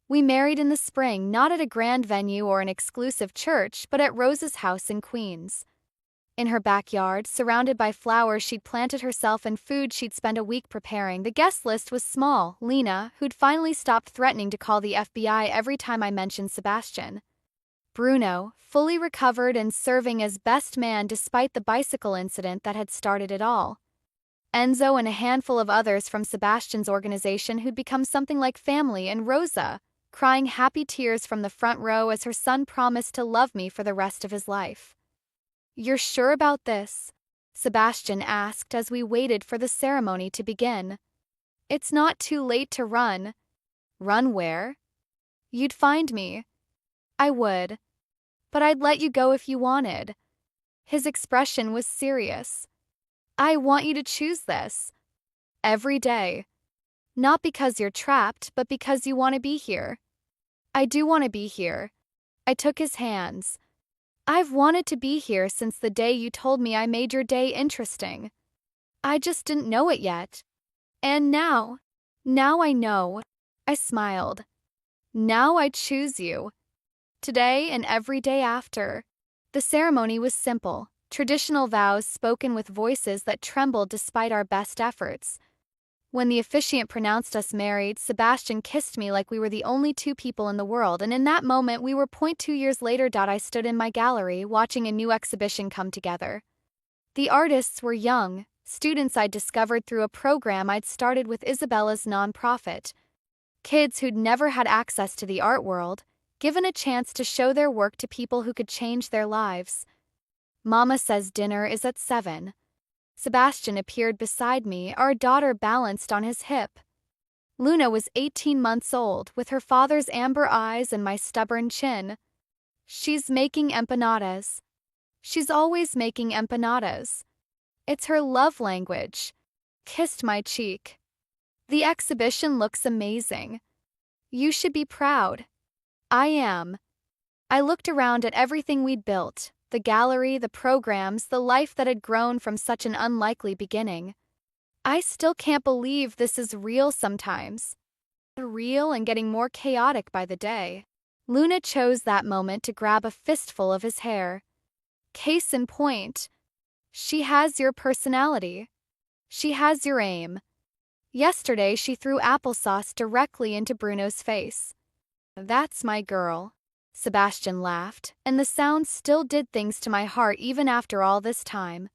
We married in the spring, not at a grand venue or an exclusive church, but at Rose's house in Queens. In her backyard, surrounded by flowers she'd planted herself and food she'd spent a week preparing, the guest list was small. Lena, who'd finally stopped threatening to call the FBI every time I mentioned Sebastian. Bruno, fully recovered and serving as best man despite the bicycle incident that had started it all. Enzo and a handful of others from Sebastian's organization who'd become something like family, and Rosa, crying happy tears from the front row as her son promised to love me for the rest of his life. You're sure about this? Sebastian asked as we waited for the ceremony to begin. It's not too late to run. Run where? You'd find me. I would. But I'd let you go if you wanted. His expression was serious. I want you to choose this. Every day. Not because you're trapped, but because you want to be here. I do want to be here. I took his hands. I've wanted to be here since the day you told me I made your day interesting. I just didn't know it yet. And now I know. I smiled. Now I choose you. Today and every day after. The ceremony was simple. Traditional vows spoken with voices that trembled despite our best efforts. When the officiant pronounced us married, Sebastian kissed me like we were the only two people in the world, and in that moment we were 2 years later. I stood in my gallery, watching a new exhibition come together. The artists were young, students I'd discovered through a program I'd started with Isabella's nonprofit. Kids who'd never had access to the art world, given a chance to show their work to people who could change their lives. Mama says dinner is at 7. Sebastian appeared beside me, our daughter balanced on his hip. Luna was 18 months old, with her father's amber eyes and my stubborn chin. She's making empanadas. She's always making empanadas. It's her love language. Kissed my cheek. The exhibition looks amazing. You should be proud. I am. I looked around at everything we'd built. The gallery, the programs, the life that had grown from such an unlikely beginning. I still can't believe this is real sometimes. Real and getting more chaotic by the day. Luna chose that moment to grab a fistful of his hair. Case in point, she has your personality. She has your aim. Yesterday she threw applesauce directly into Bruno's face. That's my girl. Sebastian laughed, and the sound still did things to my heart even after all this time.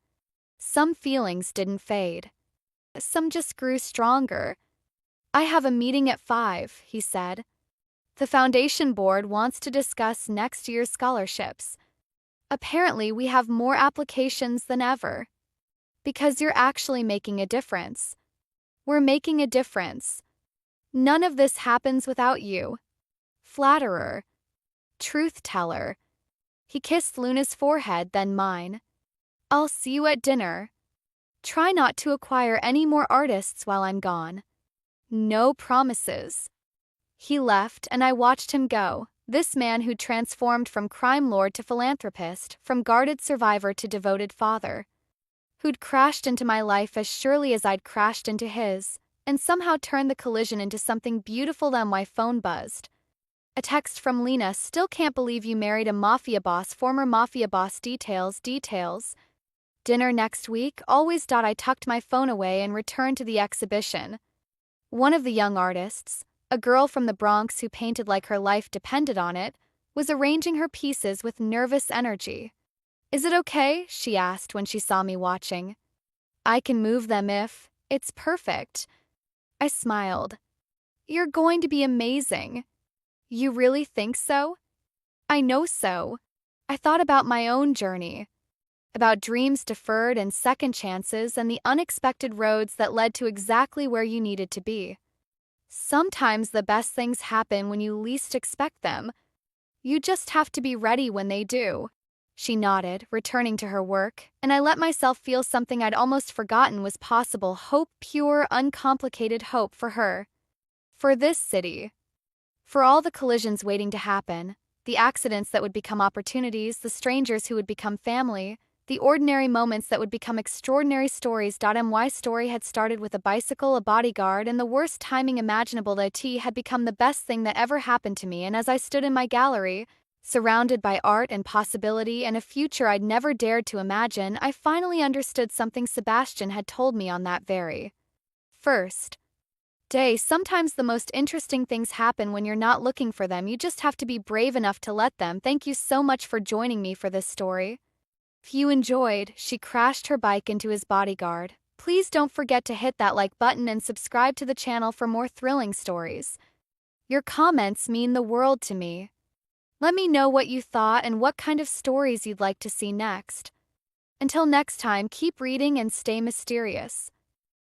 Some feelings didn't fade. Some just grew stronger. I have a meeting at 5, he said. The foundation board wants to discuss next year's scholarships. Apparently, we have more applications than ever. Because you're actually making a difference. We're making a difference. None of this happens without you. Flatterer. Truth-teller. He kissed Luna's forehead, then mine. I'll see you at dinner. Try not to acquire any more artists while I'm gone. No promises. He left, and I watched him go, this man who'd transformed from crime lord to philanthropist, from guarded survivor to devoted father. Who'd crashed into my life as surely as I'd crashed into his, and somehow turned the collision into something beautiful. Then my phone buzzed. A text from Lena. Still can't believe you married a mafia boss. Former mafia boss. Details. Dinner next week. Always. I tucked my phone away and returned to the exhibition. One of the young artists, a girl from the Bronx who painted like her life depended on it, was arranging her pieces with nervous energy. Is it okay? She asked when she saw me watching. I can move them if it's perfect. I smiled. You're going to be amazing. You really think so? I know so. I thought about my own journey. About dreams deferred and second chances and the unexpected roads that led to exactly where you needed to be. Sometimes the best things happen when you least expect them. You just have to be ready when they do. She nodded, returning to her work, and I let myself feel something I'd almost forgotten was possible. Hope, pure, uncomplicated hope for her. For this city. For all the collisions waiting to happen, the accidents that would become opportunities, the strangers who would become family, the ordinary moments that would become extraordinary stories. My story had started with a bicycle, a bodyguard, and the worst timing imaginable. The tea had become the best thing that ever happened to me, and as I stood in my gallery, surrounded by art and possibility and a future I'd never dared to imagine, I finally understood something Sebastian had told me on that very first day. Sometimes the most interesting things happen when you're not looking for them. You just have to be brave enough to let them. Thank you so much for joining me for this story. If you enjoyed, she crashed her bike into his bodyguard. Please don't forget to hit that like button and subscribe to the channel for more thrilling stories. Your comments mean the world to me. Let me know what you thought and what kind of stories you'd like to see next. Until next time, keep reading and stay mysterious.